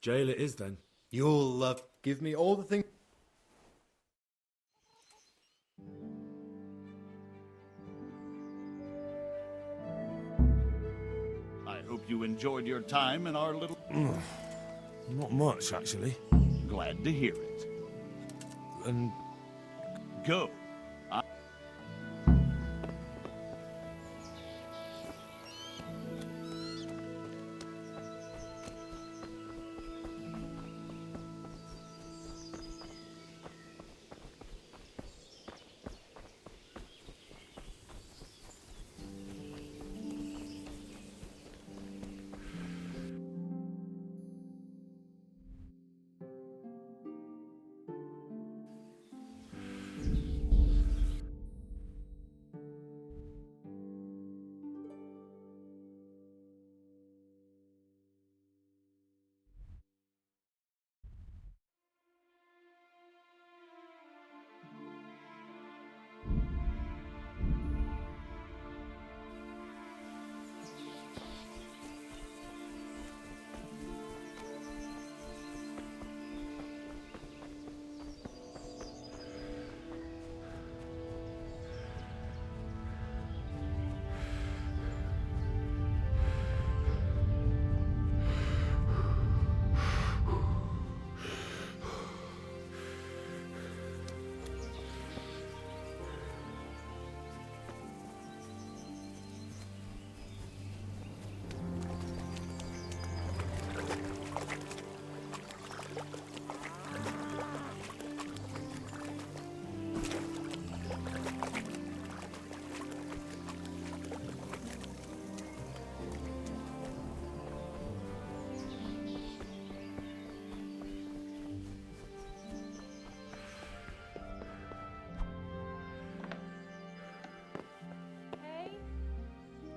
Jail it is then. You'll give me all the things... I hope you enjoyed your time in our little... Not much, actually. Glad to hear it. And Go.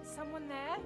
Someone there?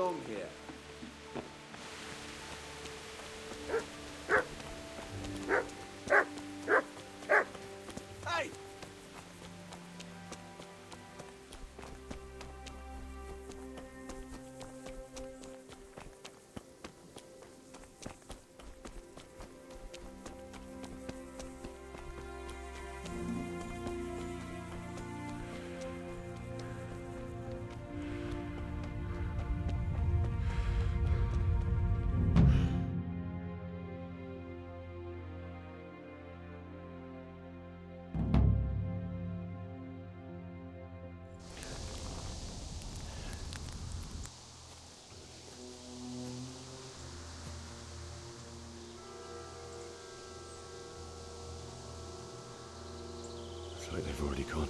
long here. Hey! It's like they've already gone.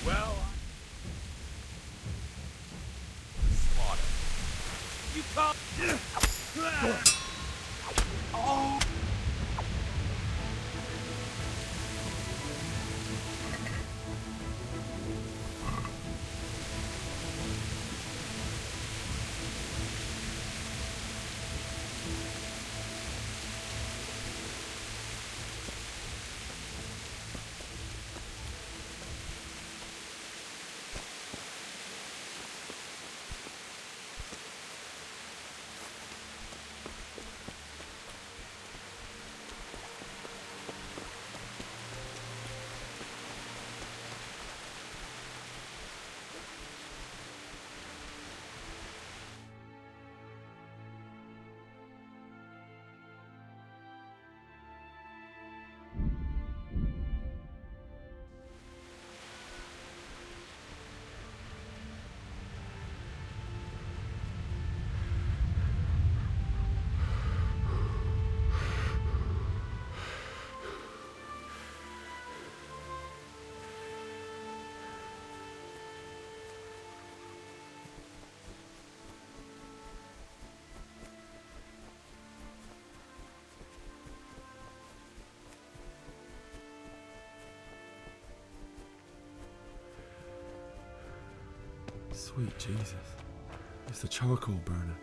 Well, slaughter. You can't. Oh. Sweet Jesus. It's the charcoal burner.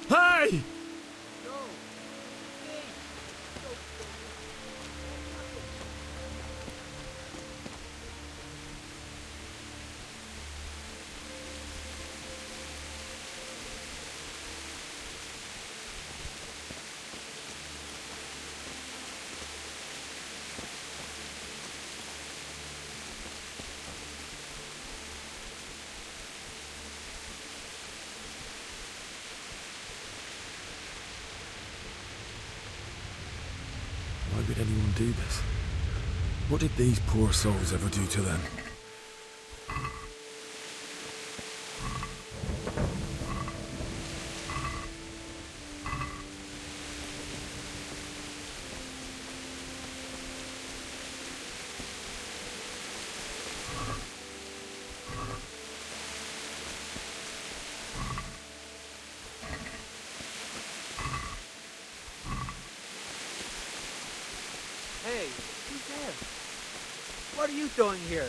Hey! Why would anyone do this? What did these poor souls ever do to them? Hey, who's there? What are you doing here?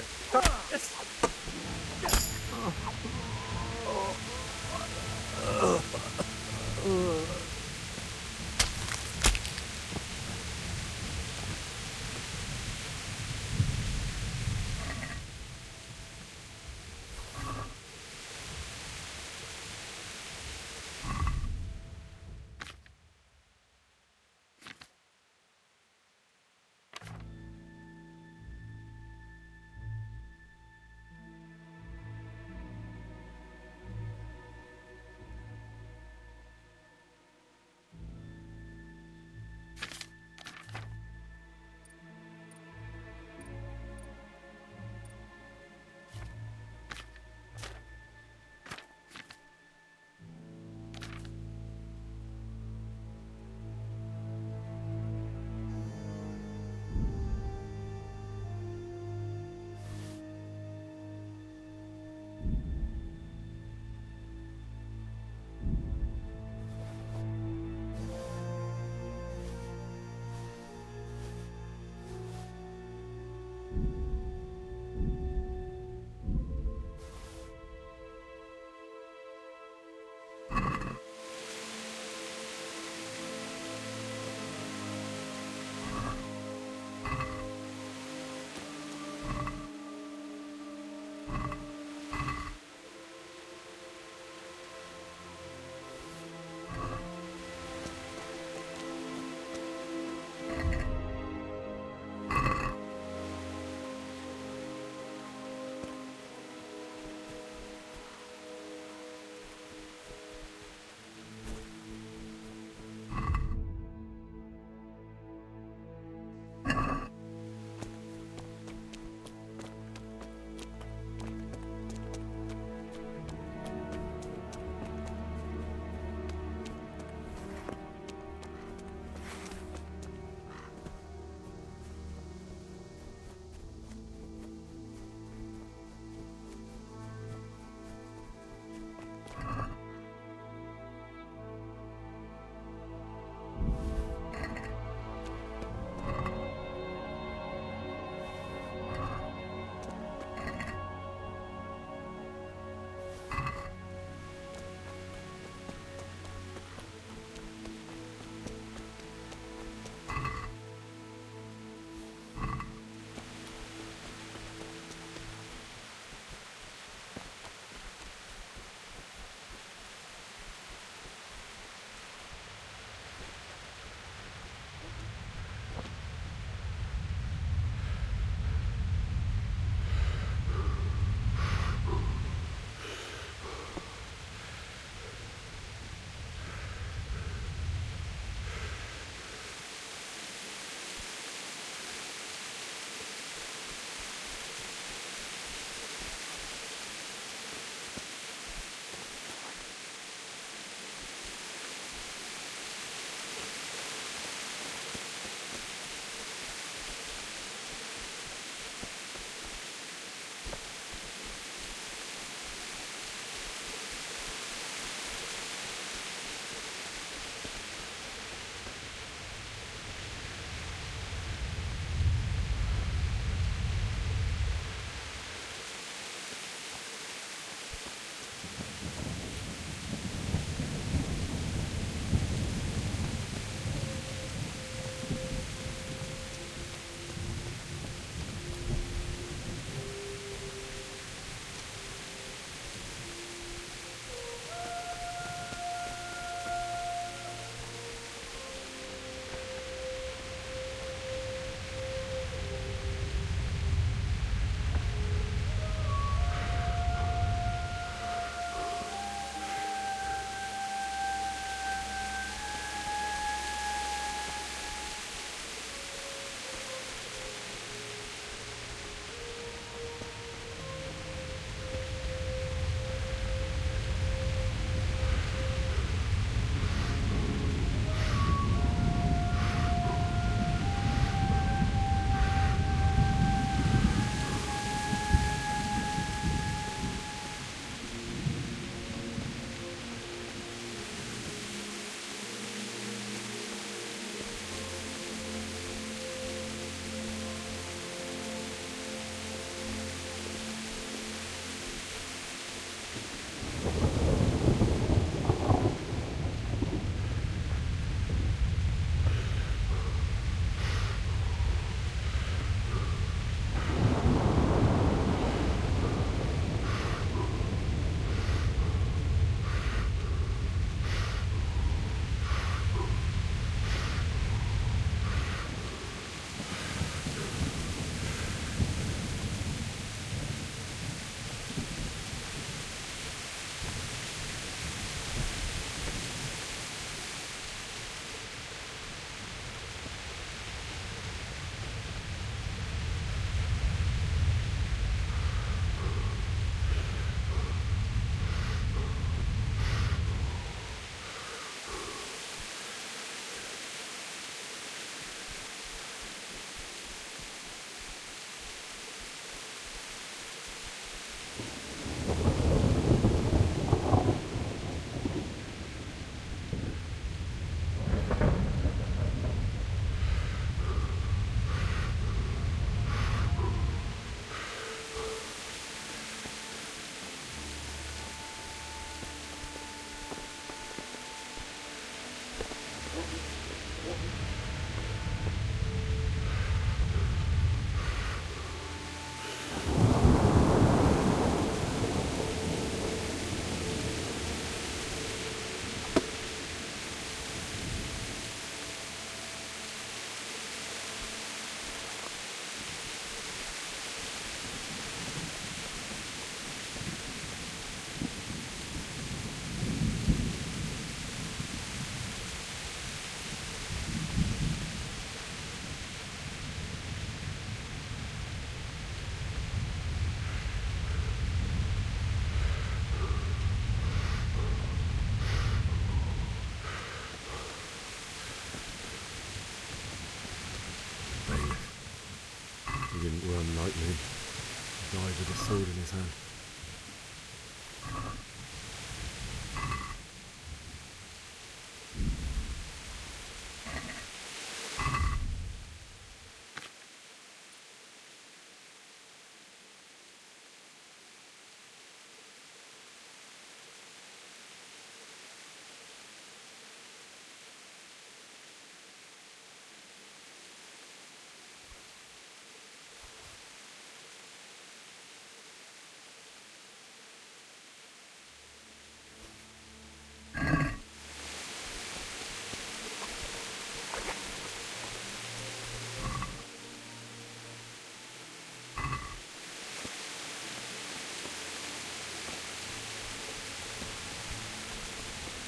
He didn't run like me. He died with a sword in his hand.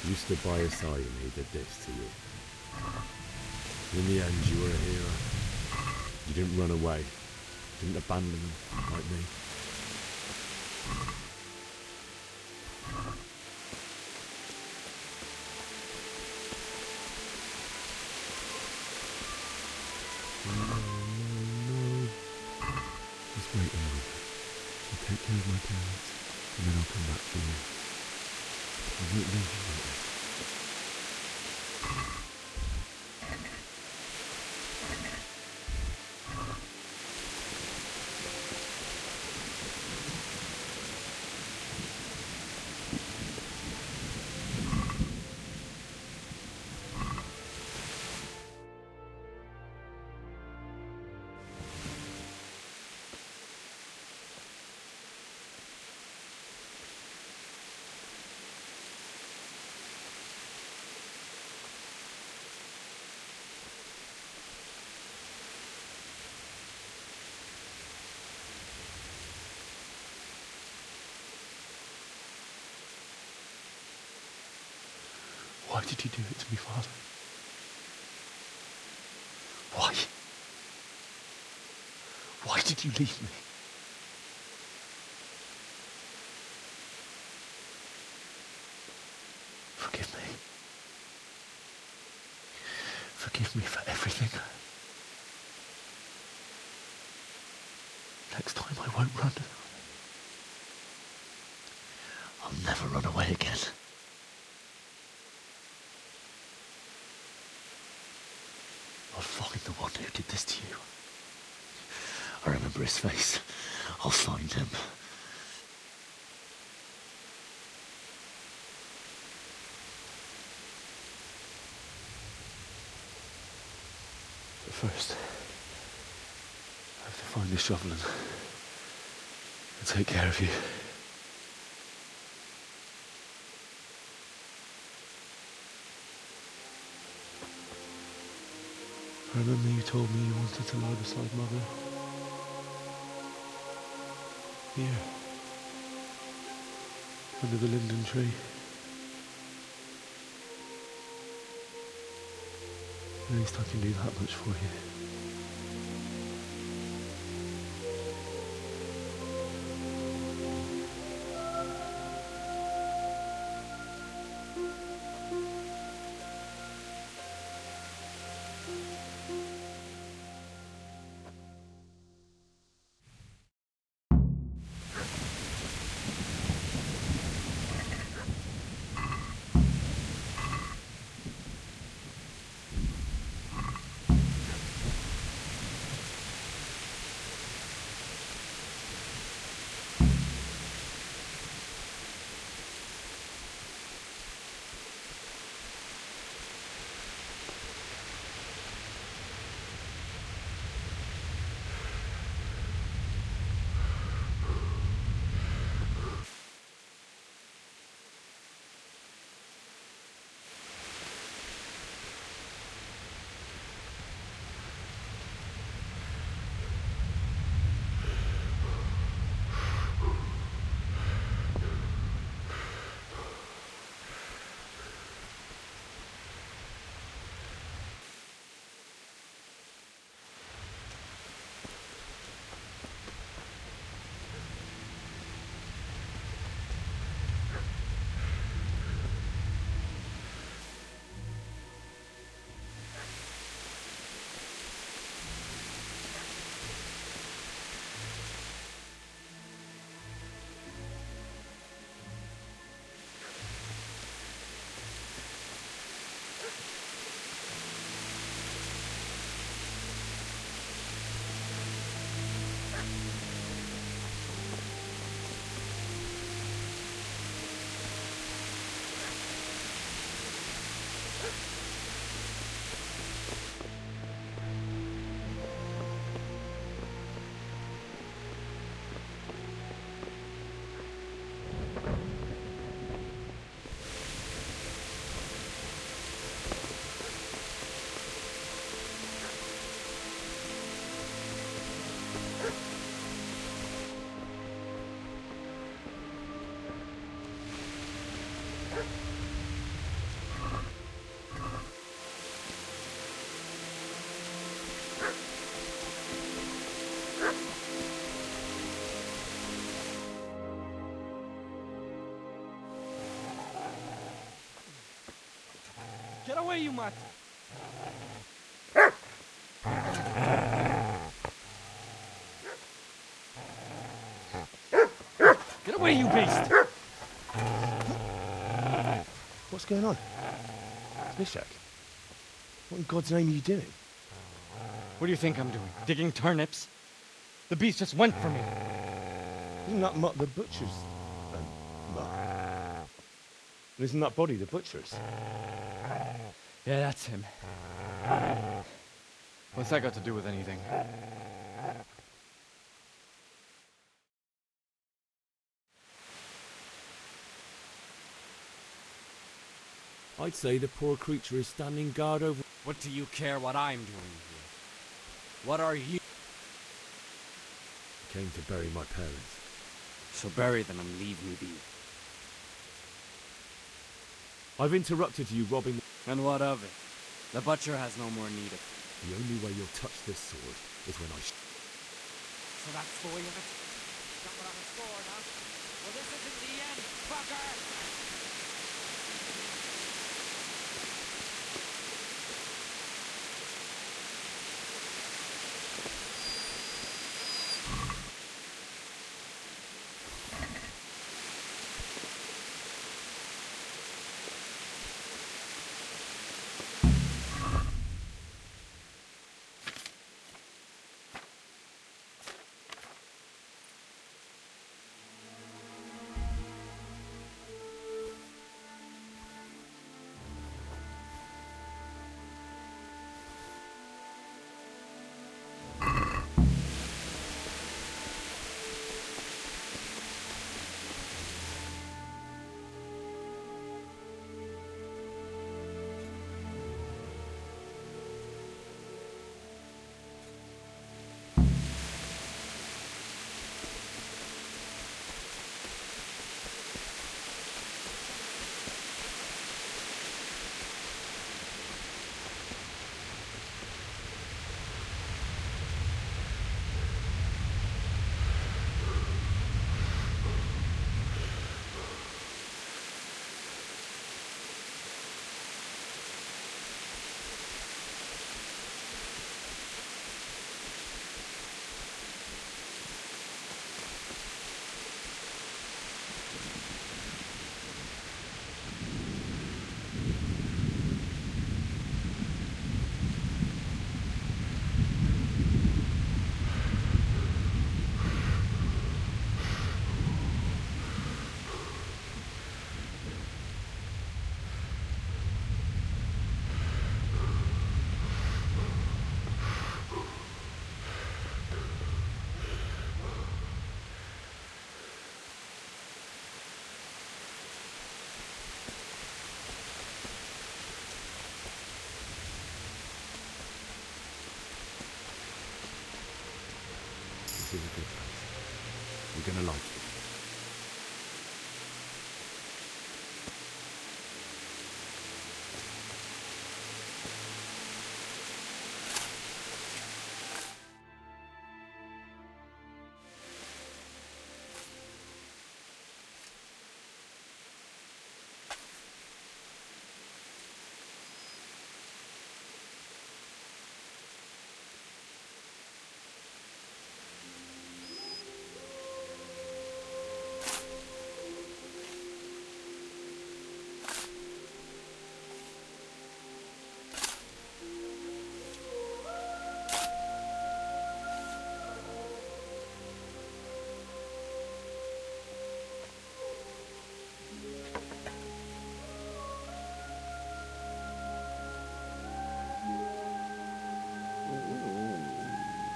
You stood by his side and he did this to you. In the end, you were a hero. You didn't run away. Didn't abandon him like me. No. Just wait a moment. I'll take care of my parents and then I'll come back for you. I won't leave you like this. Why did you do it to me, Father? Why? Why did you leave me? Forgive me. Forgive me for everything. Next time I won't run. I'll never run away again. I'll find the one who did this to you. I remember his face. I'll find him. But first, I have to find this shovel and take care of you. I remember you told me you wanted to lie beside Mother. Here. Under the linden tree. At least I can do that much for you. away, you mutt! Get away, you beast! What's going on? Mishak, what in God's name are you doing? What do you think I'm doing? Digging turnips? The beast just went for me. Isn't that Mutt the butcher's? Mutt. And isn't that body the butcher's? Yeah, that's him. What's that got to do with anything? I'd say the poor creature is standing guard over... What do you care what I'm doing here? What are you? I came to bury my parents. So bury them and leave me be. I've interrupted you robbing... And what of it? The butcher has no more need of it. The only way you'll touch this sword is when I... So that's the way of it? Got what I'm sword, huh? Well, this isn't the end, fucker! This is a good place. You're gonna like it.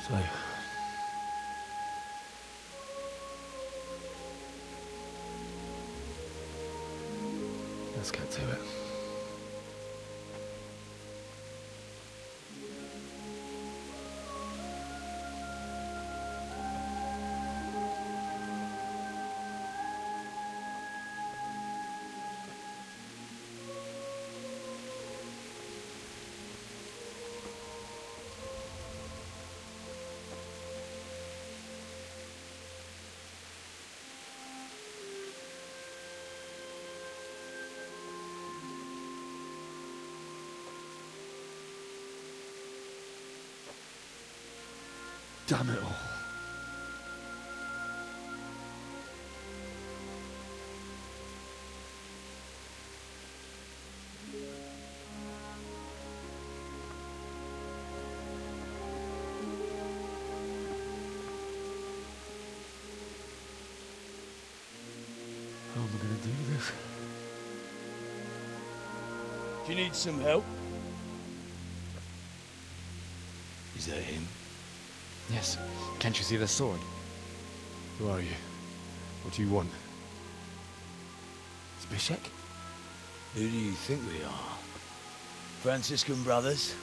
So, let's get to it. Damn it all. How am I going to do this? Do you need some help? Is that him? Yes. Can't you see the sword? Who are you? What do you want? Zbyszek? Who do you think we are? Franciscan brothers?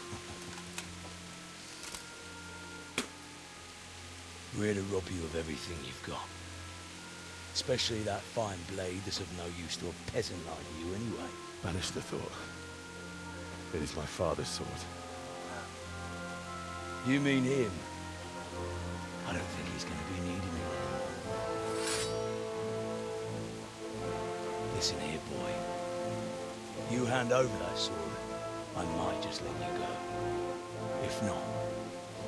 We're here to rob you of everything you've got. Especially that fine blade that's of no use to a peasant like you anyway. Banish the thought. It is my father's sword. You mean him? I don't think he's going to be needing it. Listen here, boy. You hand over that sword, I might just let you go. If not,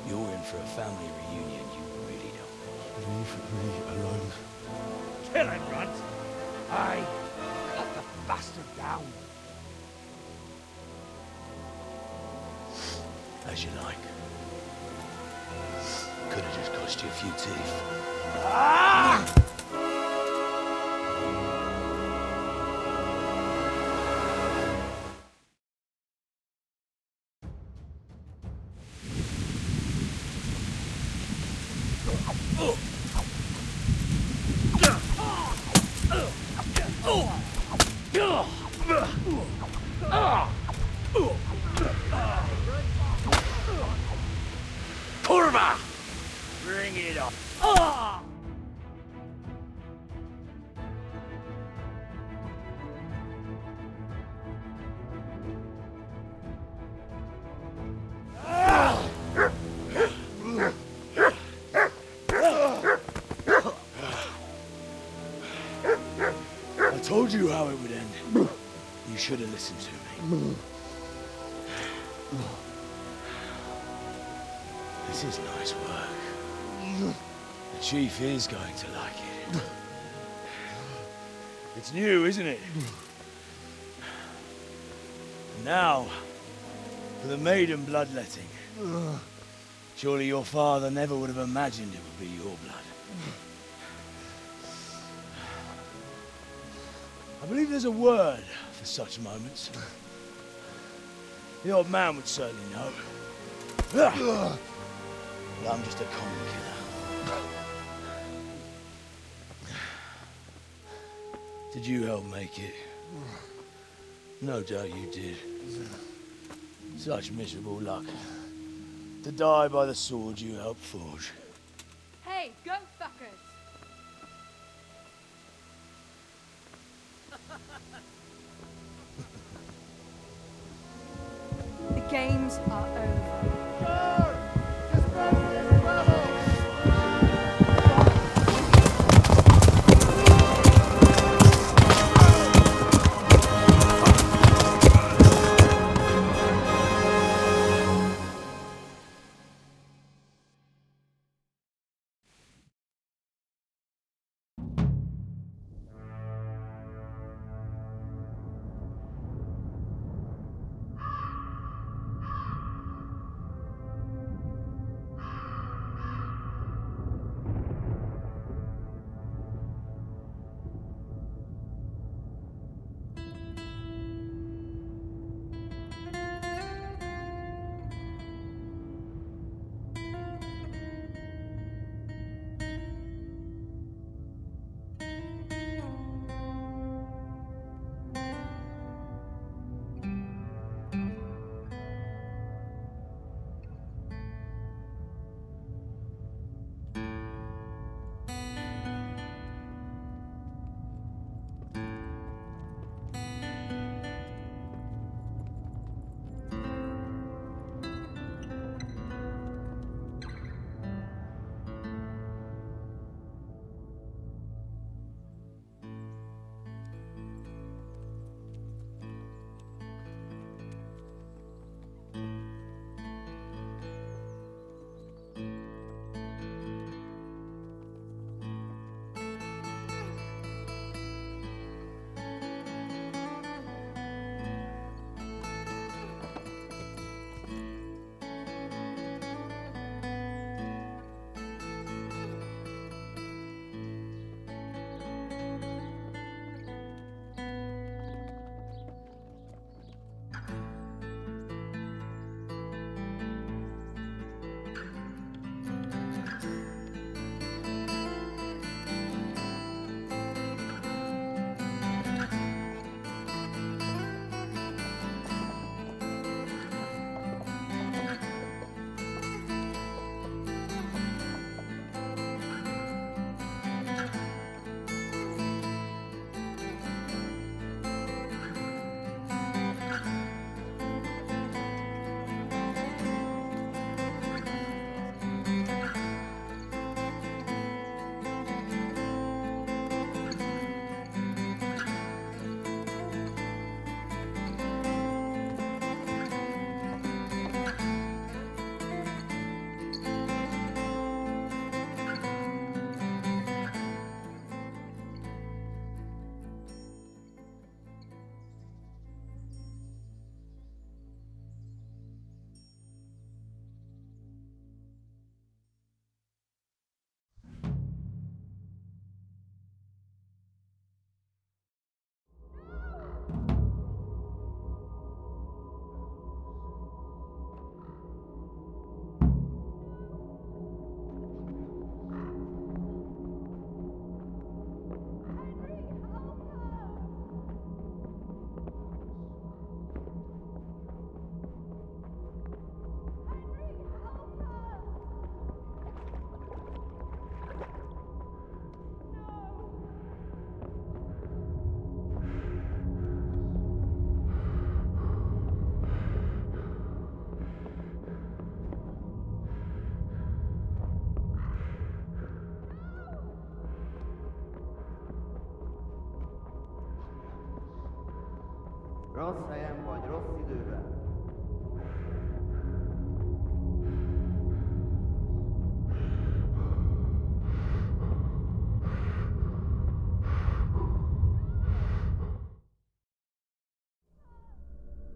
you're in for a family reunion you really don't. Leave me alone. Kill him, Runt! Aye, cut the bastard down. As you like. Could have just cost you a few teeth. Ah! Kurva! Bring it up. Ah! I told you how it would end. You should have listened to me. This is nice work. The chief is going to like it. It's new, isn't it? And now, for the maiden bloodletting. Surely your father never would have imagined it would be your blood. I believe there's a word for such moments. The old man would certainly know. But I'm just a common killer. Did you help make it? No doubt you did. Such miserable luck. To die by the sword you helped forge. Hey, go fuckers! The games are over.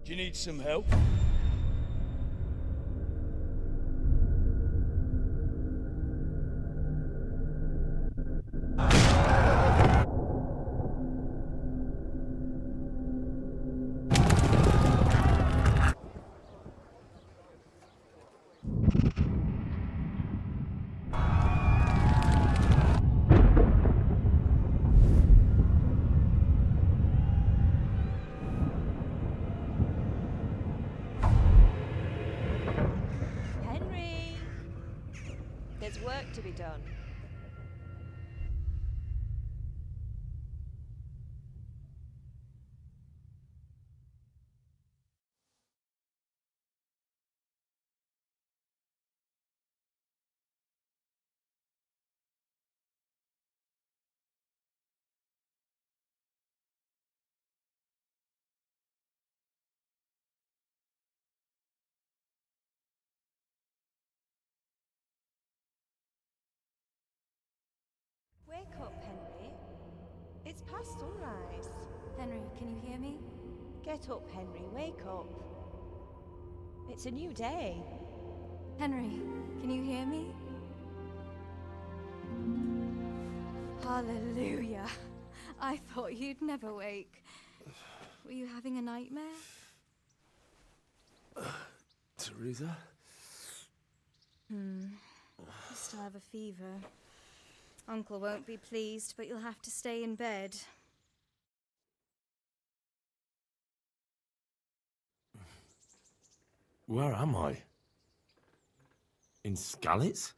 Do you need some help? Henry! There's work to be done. Wake up, Henry. It's past sunrise. Henry, can you hear me? Get up, Henry. Wake up. It's a new day. Henry, can you hear me? Hallelujah. I thought you'd never wake. Were you having a nightmare? Teresa? You still have a fever. Uncle won't be pleased, but you'll have to stay in bed. Where am I? In Skalitz?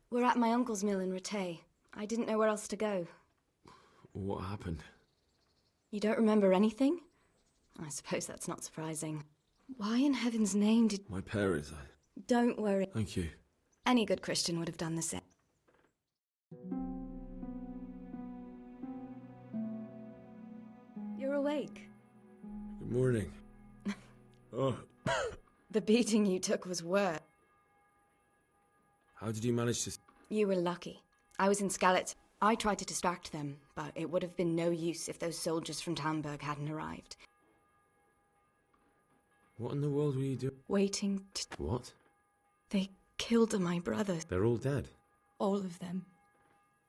We're at my uncle's mill in Rattay. I didn't know where else to go. What happened? You don't remember anything? I suppose that's not surprising. Why in heaven's name did... My parents, Don't worry. Thank you. Any good Christian would have done the same. You're awake. Good morning. Oh, The beating you took was worse. how did you manage to... You were lucky. I was in Skalitz. I tried to distract them, but it would have been no use if those soldiers from Tamburg hadn't arrived. What in the world were you doing? Waiting to... What? They killed my brothers. They're all dead. All of them.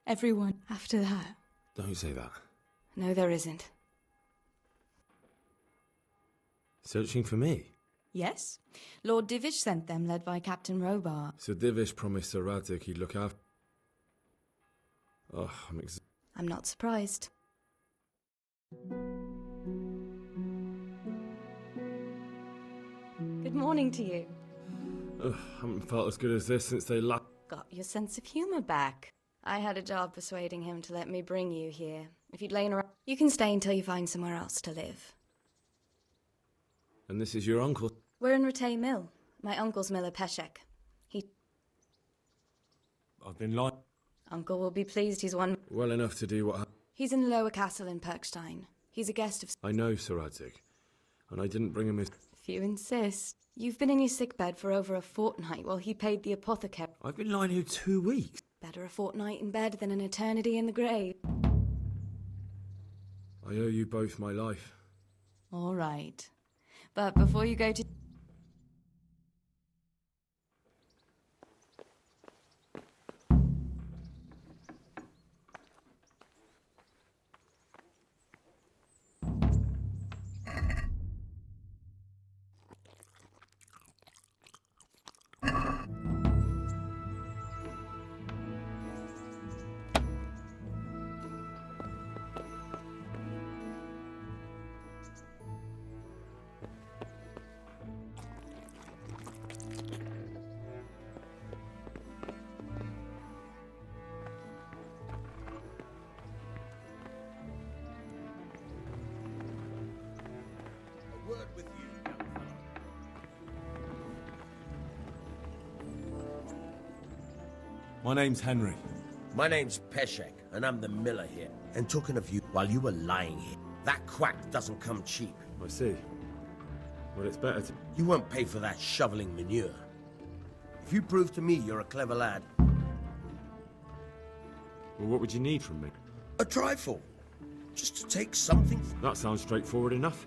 Everyone after that. Don't say that. No, there isn't. Searching for me? Yes. Lord Divish sent them, led by Captain Robar. So Divish promised Sir Radzik he'd look after... Oh, I'm not surprised. Good morning to you. Ugh, haven't felt as good as this since they left. Got your sense of humor back. I had a job persuading him to let me bring you here. If you'd lain around... You can stay until you find somewhere else to live. And this is your uncle? We're in Rattay Mill. My uncle's miller, Peshek. I've been lying. Uncle will be pleased he's won. Well enough to do what... He's in the lower castle in Perkstein. He's a guest of... I know Sir Radzik, and I didn't bring him his... If you insist. You've been in your sickbed for over a fortnight while he paid the apothecary. I've been lying here 2 weeks. Better a fortnight in bed than an eternity in the grave. I owe you both my life. All right. But before you go to... Word with you, young fellow. My name's Henry. My name's Peshek, and I'm the miller here. And talking of you, while you were lying here, That quack doesn't come cheap. I see. Well, it's better to... You won't pay for that shoveling manure. If you prove to me you're a clever lad... Well, what would you need from me? A trifle. Just to take something... That sounds straightforward enough.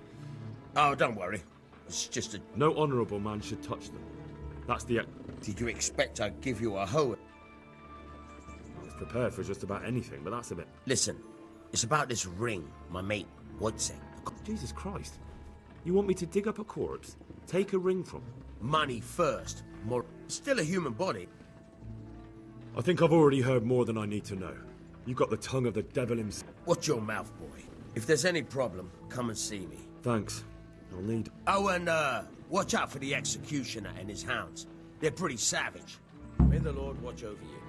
Oh, don't worry. It's just a... No honourable man should touch them. That's the... Did you expect I'd give you a hoe? I was prepared for just about anything, but that's a bit... Listen, it's about this ring my mate Wood said. Jesus Christ. You want me to dig up a corpse? Take a ring from him? Money first. More... Still a human body. I think I've already heard more than I need to know. You've got the tongue of the devil himself. Watch your mouth, boy. If there's any problem, come and see me. Thanks. I'll need... Oh, and, watch out for the executioner and his hounds. They're pretty savage. May the Lord watch over you.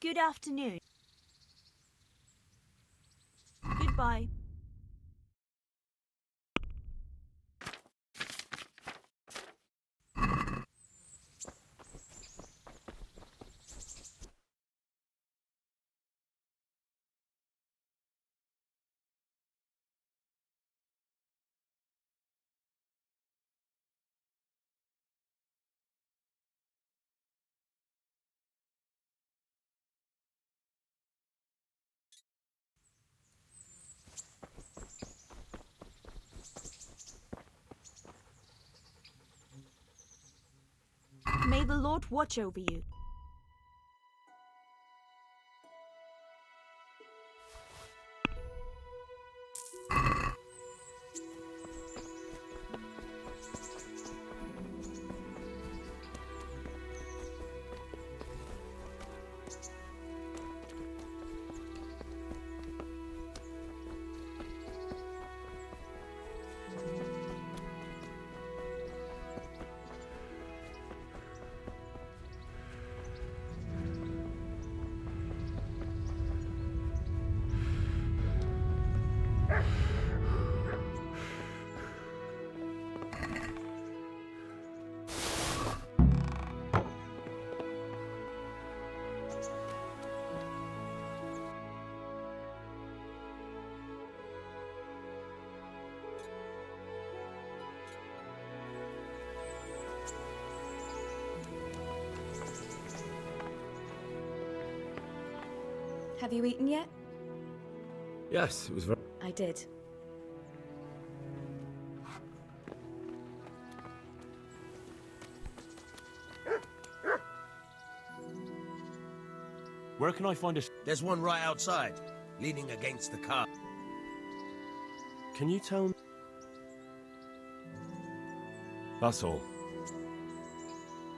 Good afternoon. Goodbye. May the Lord watch over you. Have you eaten yet? Yes, it was very... I did. Where can I find a... There's one right outside, leaning against the car. Can you tell me? That's all.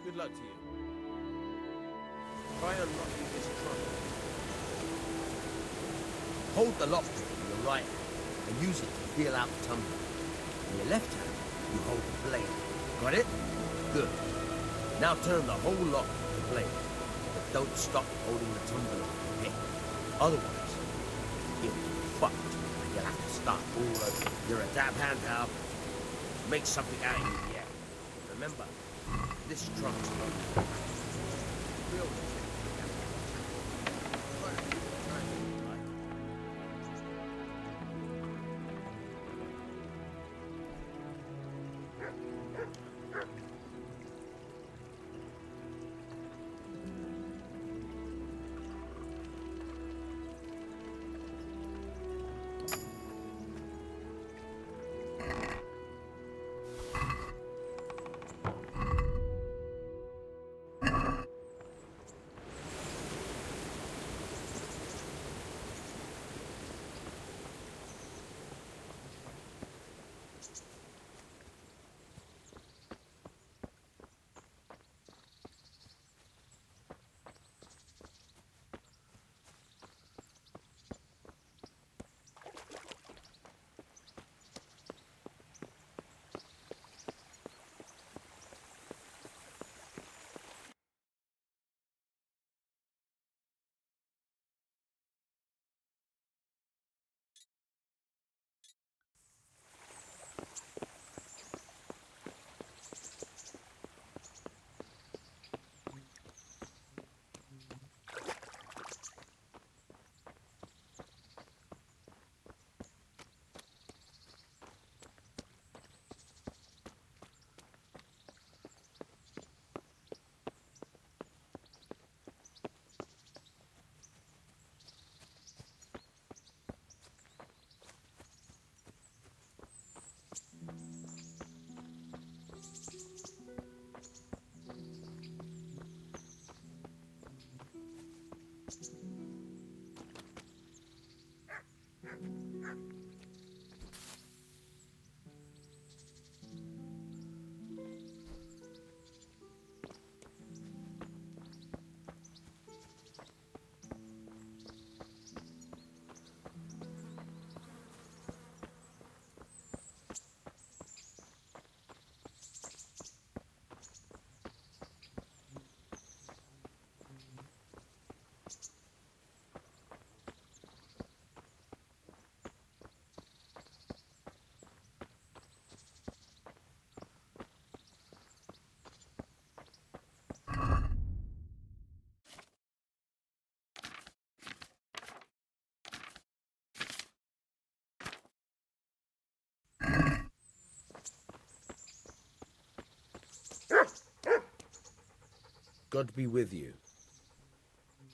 Good luck to you. Try unlocking this trunk. Hold the lockpick in your right hand and use it to feel out the tumbler. In your left hand, you hold the blade. Got it? Good. Now turn the whole lock with the blade. But don't stop holding the tumbler with your pick. Otherwise, you'll be fucked and you'll have to start all over. You're a dab hand, Hal. Make something out of you, yeah. Remember, this trunk's loaded. Real God be with you.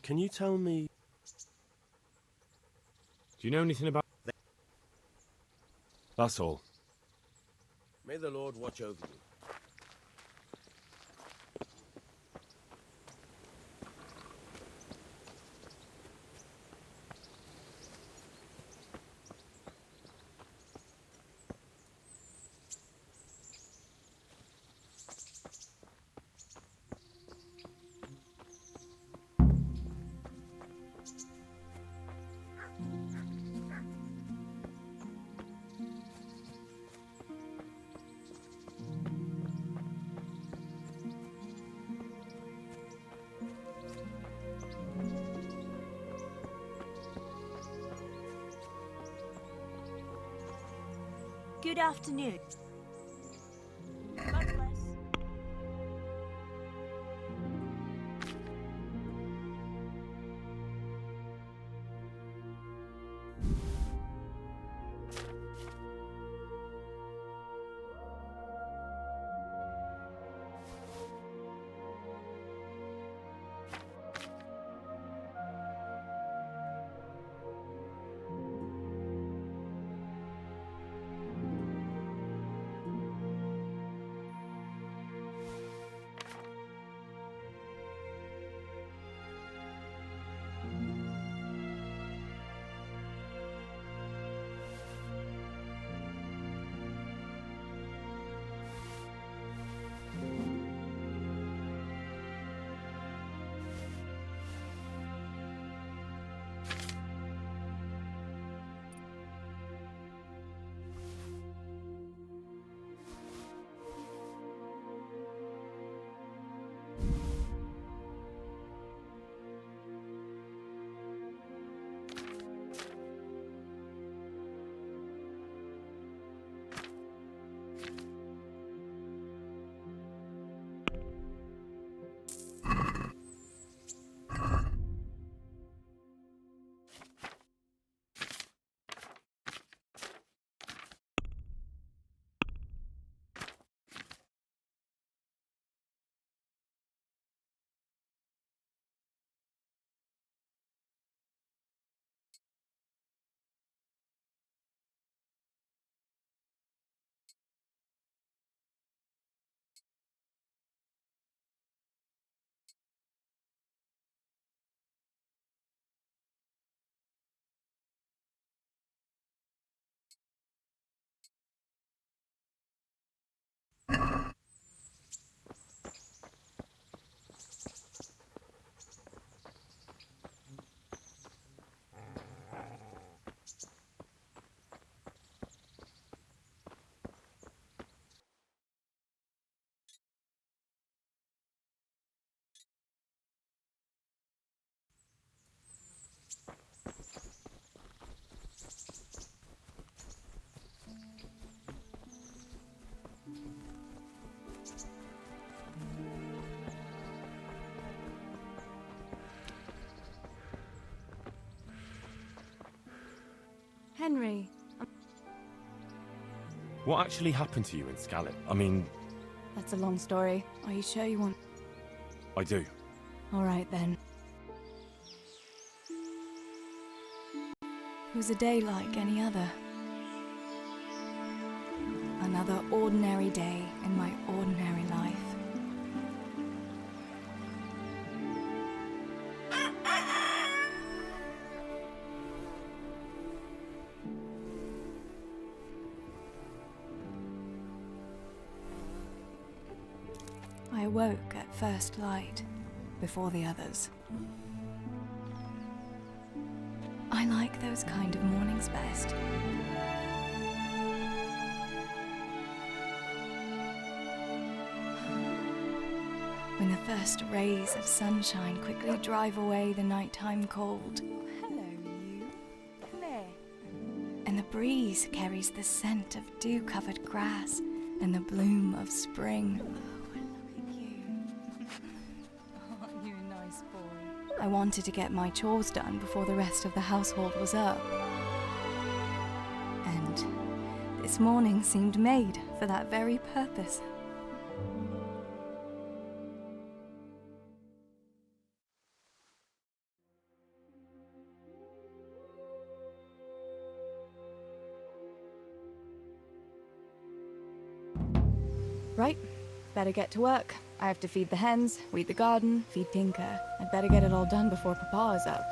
Can you tell me? Do you know anything about... That's all. May the Lord watch over you. Good afternoon. God bless. Henry, What actually happened to you in Scarlet? I mean, that's a long story. Are you sure you want... I do. All right, then. It was a day like any other. Another ordinary day in my ordinary life. I awoke at first light, before the others. I like those kind of mornings best. When the first rays of sunshine quickly drive away the nighttime cold. Hello, you. Come here. And the breeze carries the scent of dew-covered grass and the bloom of spring. Aren't you a nice boy? I wanted to get my chores done before the rest of the household was up. And this morning seemed made for that very purpose. Right, better get to work. I have to feed the hens, weed the garden, feed Tinker. I'd better get it all done before Papa is up.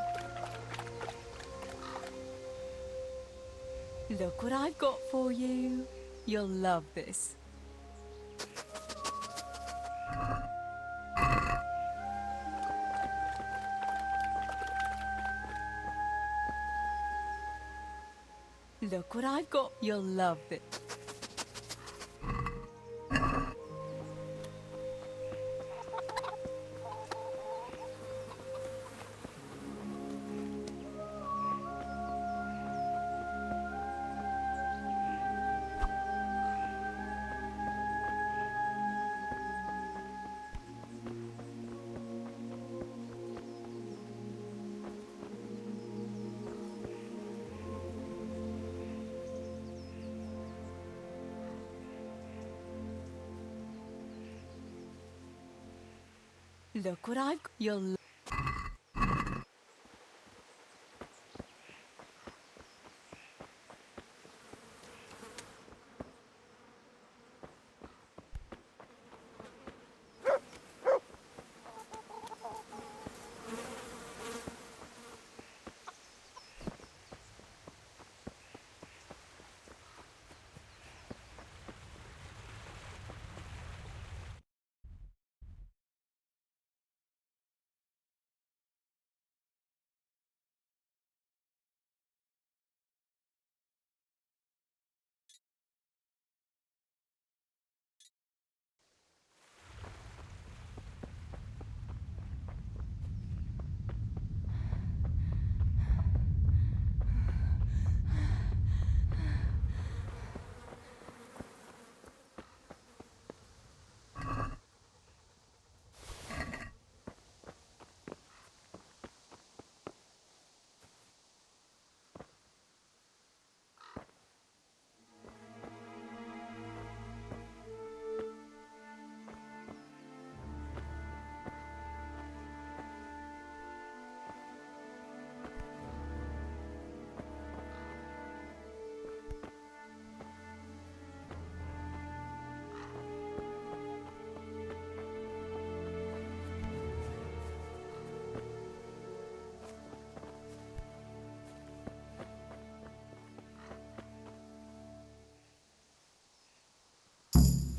Look what I've got for you. You'll love this. Look what I've got. You'll love this. Look what I've got. You'll...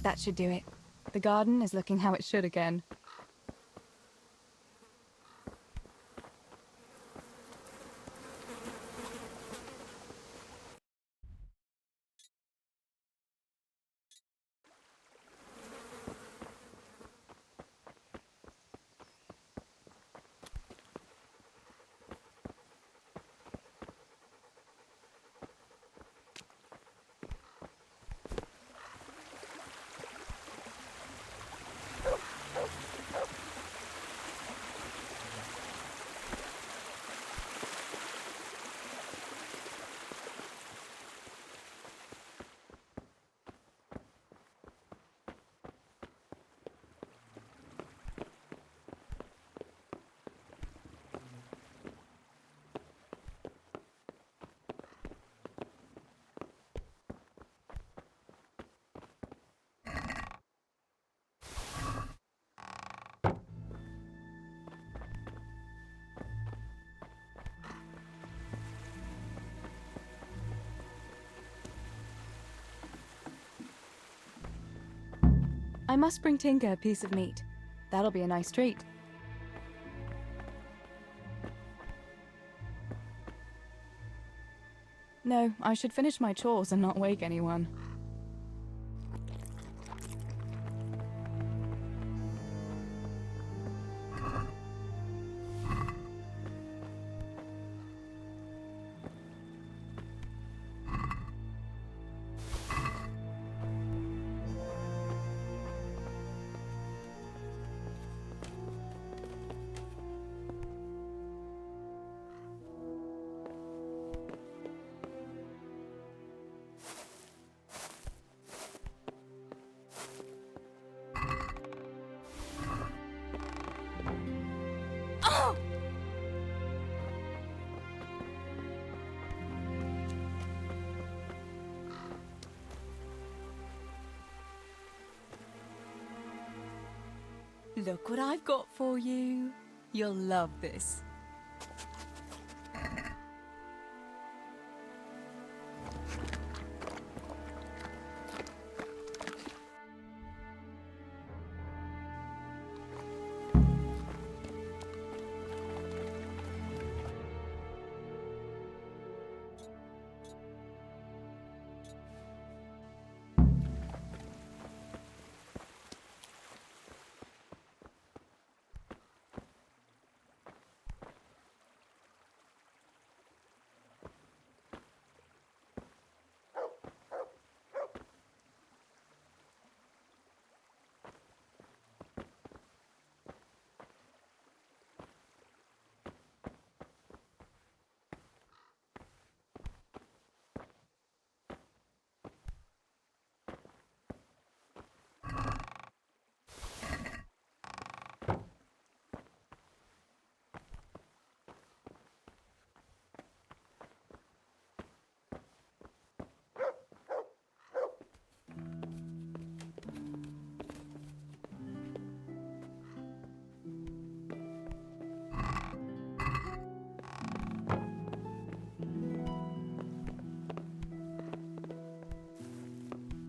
That should do it. The garden is looking how it should again. I must bring Tinker a piece of meat. That'll be a nice treat. No, I should finish my chores and not wake anyone. Look what I've got for you. You'll love this.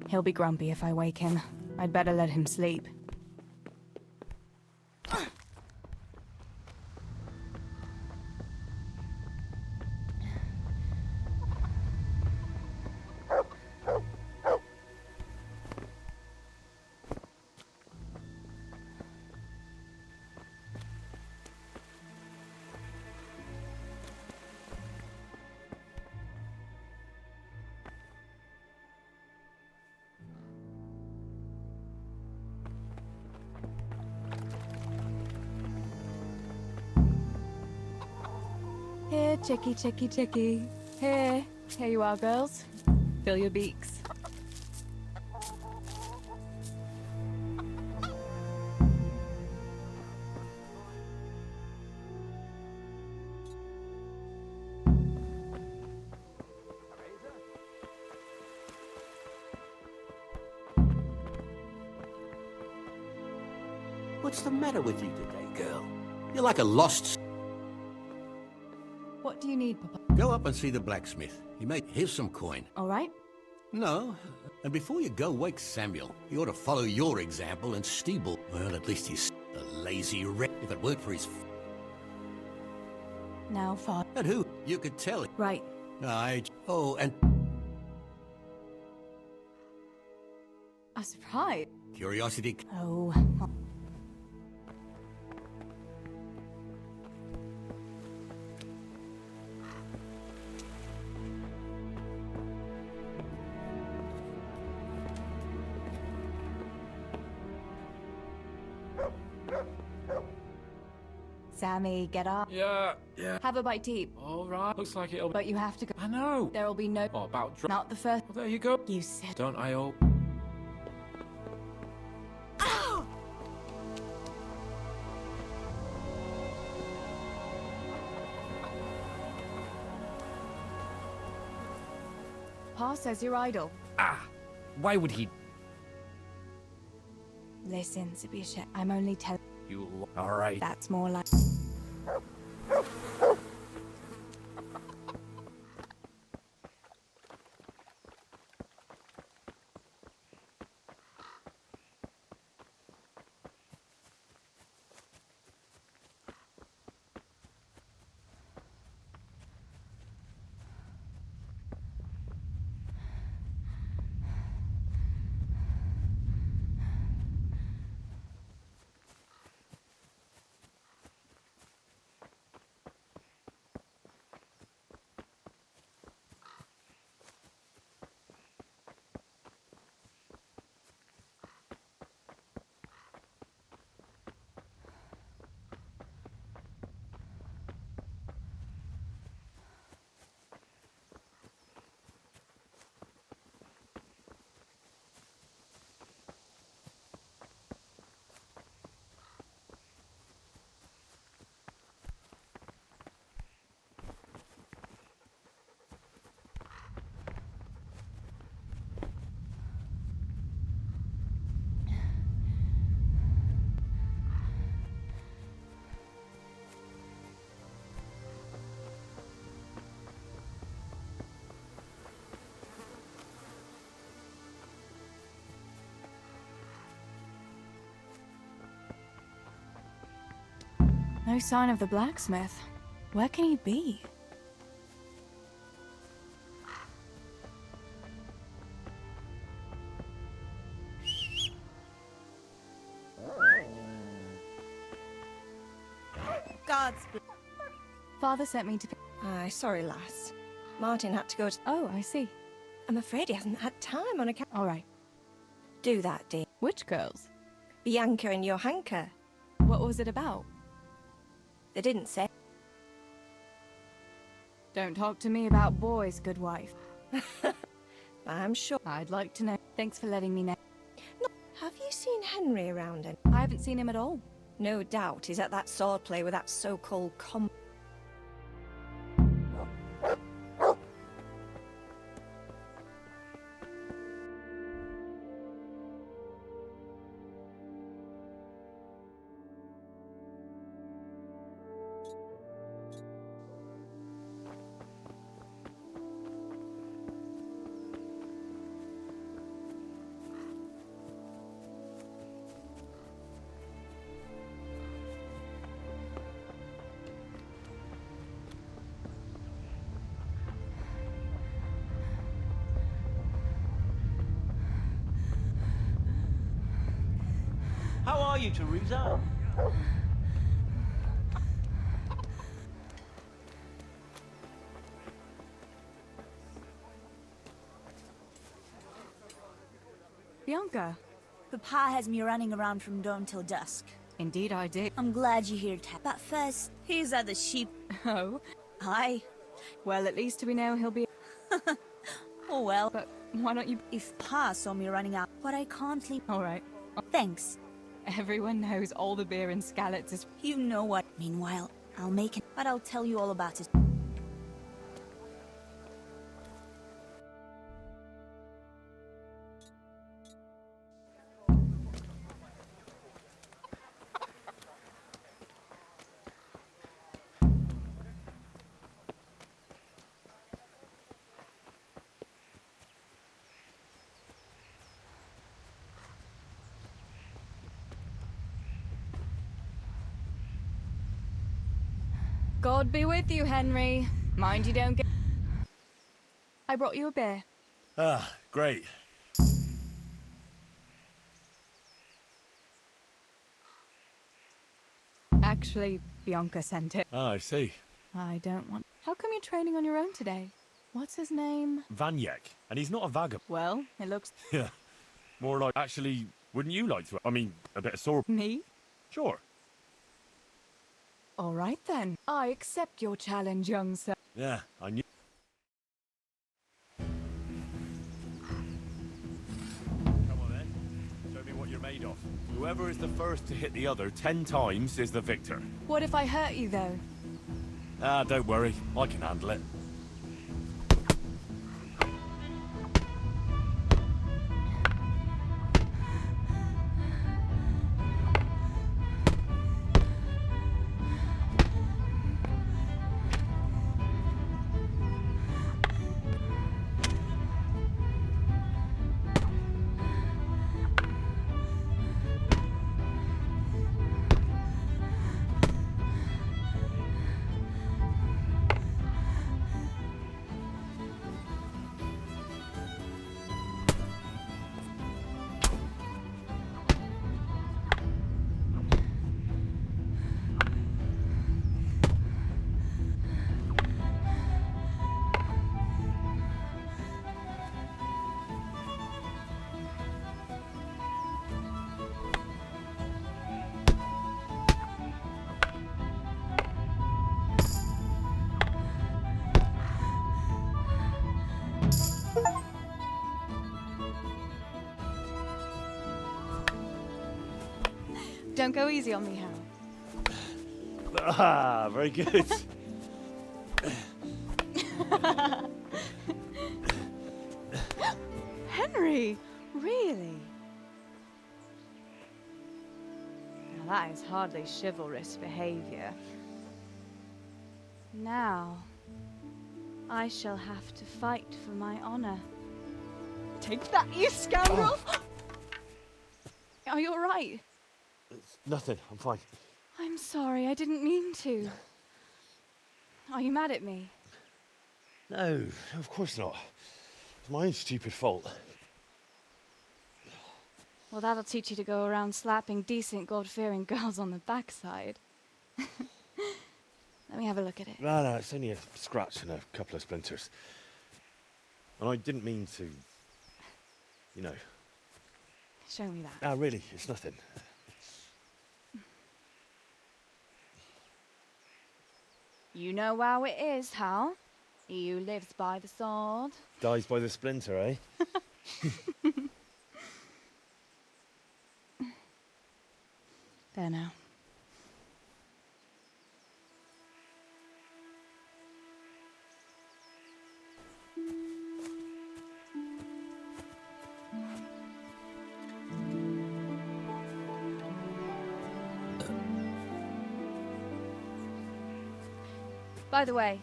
He'll be grumpy if I wake him. I'd better let him sleep. Here, chickie, chickie, chickie. Here. Here you are, girls. Fill your beaks. What's the matter with you today, girl? You're like a lost... What do you need, Papa? Go up and see the blacksmith. Here's some coin. All right. No. And before you go, wake Samuel. He ought to follow your example and steeple. Well, at least he's a lazy wreck. If it weren't for his... Now, Father. And who? You could tell it. Right. Oh, and... A surprise. Curiosity... Oh. Sammy, get up. Yeah. Have a bite to eat. All right. Looks like it'll... But you have to go. I know. There will be no... Oh, about... Not the first... Well, there you go. You said... Don't I hope? Pa says you're idle. Why would he? Listen, Zabisha, I'm only telling... You... All right. That's more like... No sign of the blacksmith. Where can he be? God's Father sent me to... Aye, sorry, lass. Martin had to go to... Oh, I see. I'm afraid he hasn't had time on account... All right. Do that, dear. Which girls? Bianca and Johanka. What was it about? They didn't say. Don't talk to me about boys, good wife. I'm sure. I'd like to know. Thanks for letting me know. No, have you seen Henry around? I haven't seen him at all. No doubt he's at that swordplay with that so-called How are you, Teresa? Bianca. Papa has me running around from dawn till dusk. Indeed I did. I'm glad you're here, Tab. But first, here's are the sheep. Oh? Aye. Well, at least we know he'll be... Oh well. But why don't you... If Pa saw me running out, but I can't leave. All right. Thanks. Everyone knows all the beer in Skalitz is... You know what. Meanwhile, I'll make it, but I'll tell you all about it. God be with you, Henry. Mind you don't get... I brought you a beer. Ah, great. Actually, Bianca sent it. Ah, I see. I don't want... How come you're training on your own today? What's his name? Vanyek. And he's not a vagabond. Well, it looks... Yeah. More like... Actually, wouldn't you like to... I mean, a bit of sword... Me? Sure. All right, then. I accept your challenge, young sir. Yeah, I knew... Come on, then. Show me what you're made of. Whoever is the first to hit the other 10 times is the victor. What if I hurt you, though? Ah, don't worry. I can handle it. Don't go easy on me, Harold. Ah, very good. Henry, really? Now that is hardly chivalrous behavior. Now, I shall have to fight for my honor. Take that, you scoundrel! Are you all right? It's nothing. I'm fine. I'm sorry, I didn't mean to. Are you mad at me? No, of course not. It's my own stupid fault. Well, that'll teach you to go around slapping decent, God-fearing girls on the backside. Let me have a look at it. No, it's only a scratch and a couple of splinters. And I didn't mean to, you know. Show me that. Ah, really, it's nothing. You know how it is, Hal. He who lives by the sword. Dies by the splinter, eh? There now. By the way,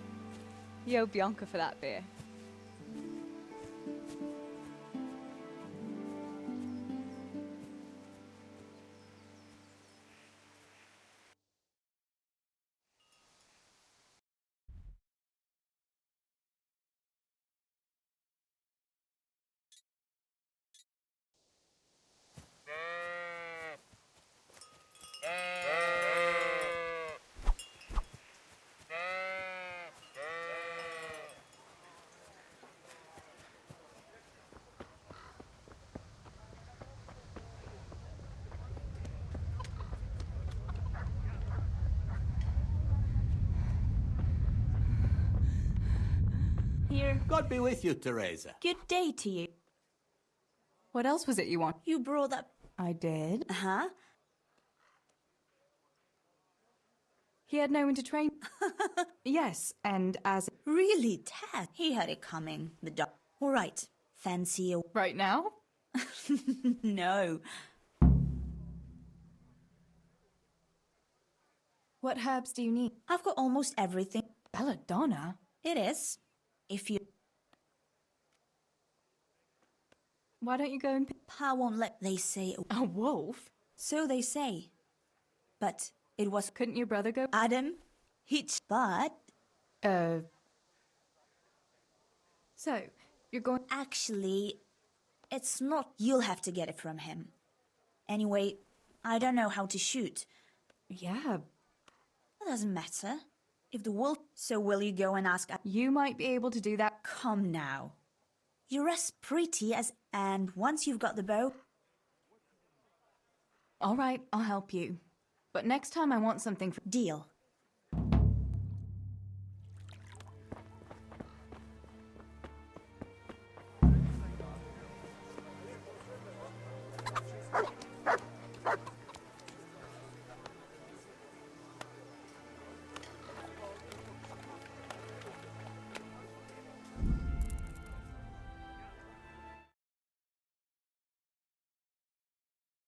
you owe Bianca for that beer. Here. God be with you, Teresa. Good day to you. What else was it you want? You brought up. I did. Uh-huh. He had no one to train. Yes, and as... Really, Ted? He had it coming. The dog. All right. Fancy a... Right now? No. What herbs do you need? I've got almost everything. Belladonna? It is. If you... Why don't you go and... Pa won't let... They say... A wolf? So they say. But it was... Couldn't your brother go? Adam? He's... But... So, you're going... Actually, it's not... You'll have to get it from him. Anyway, I don't know how to shoot. Yeah. It doesn't matter. If the wolf... So will you go and ask... You might be able to do that. Come now. You're as pretty as... And once you've got the bow... All right, I'll help you. But next time I want something... Deal.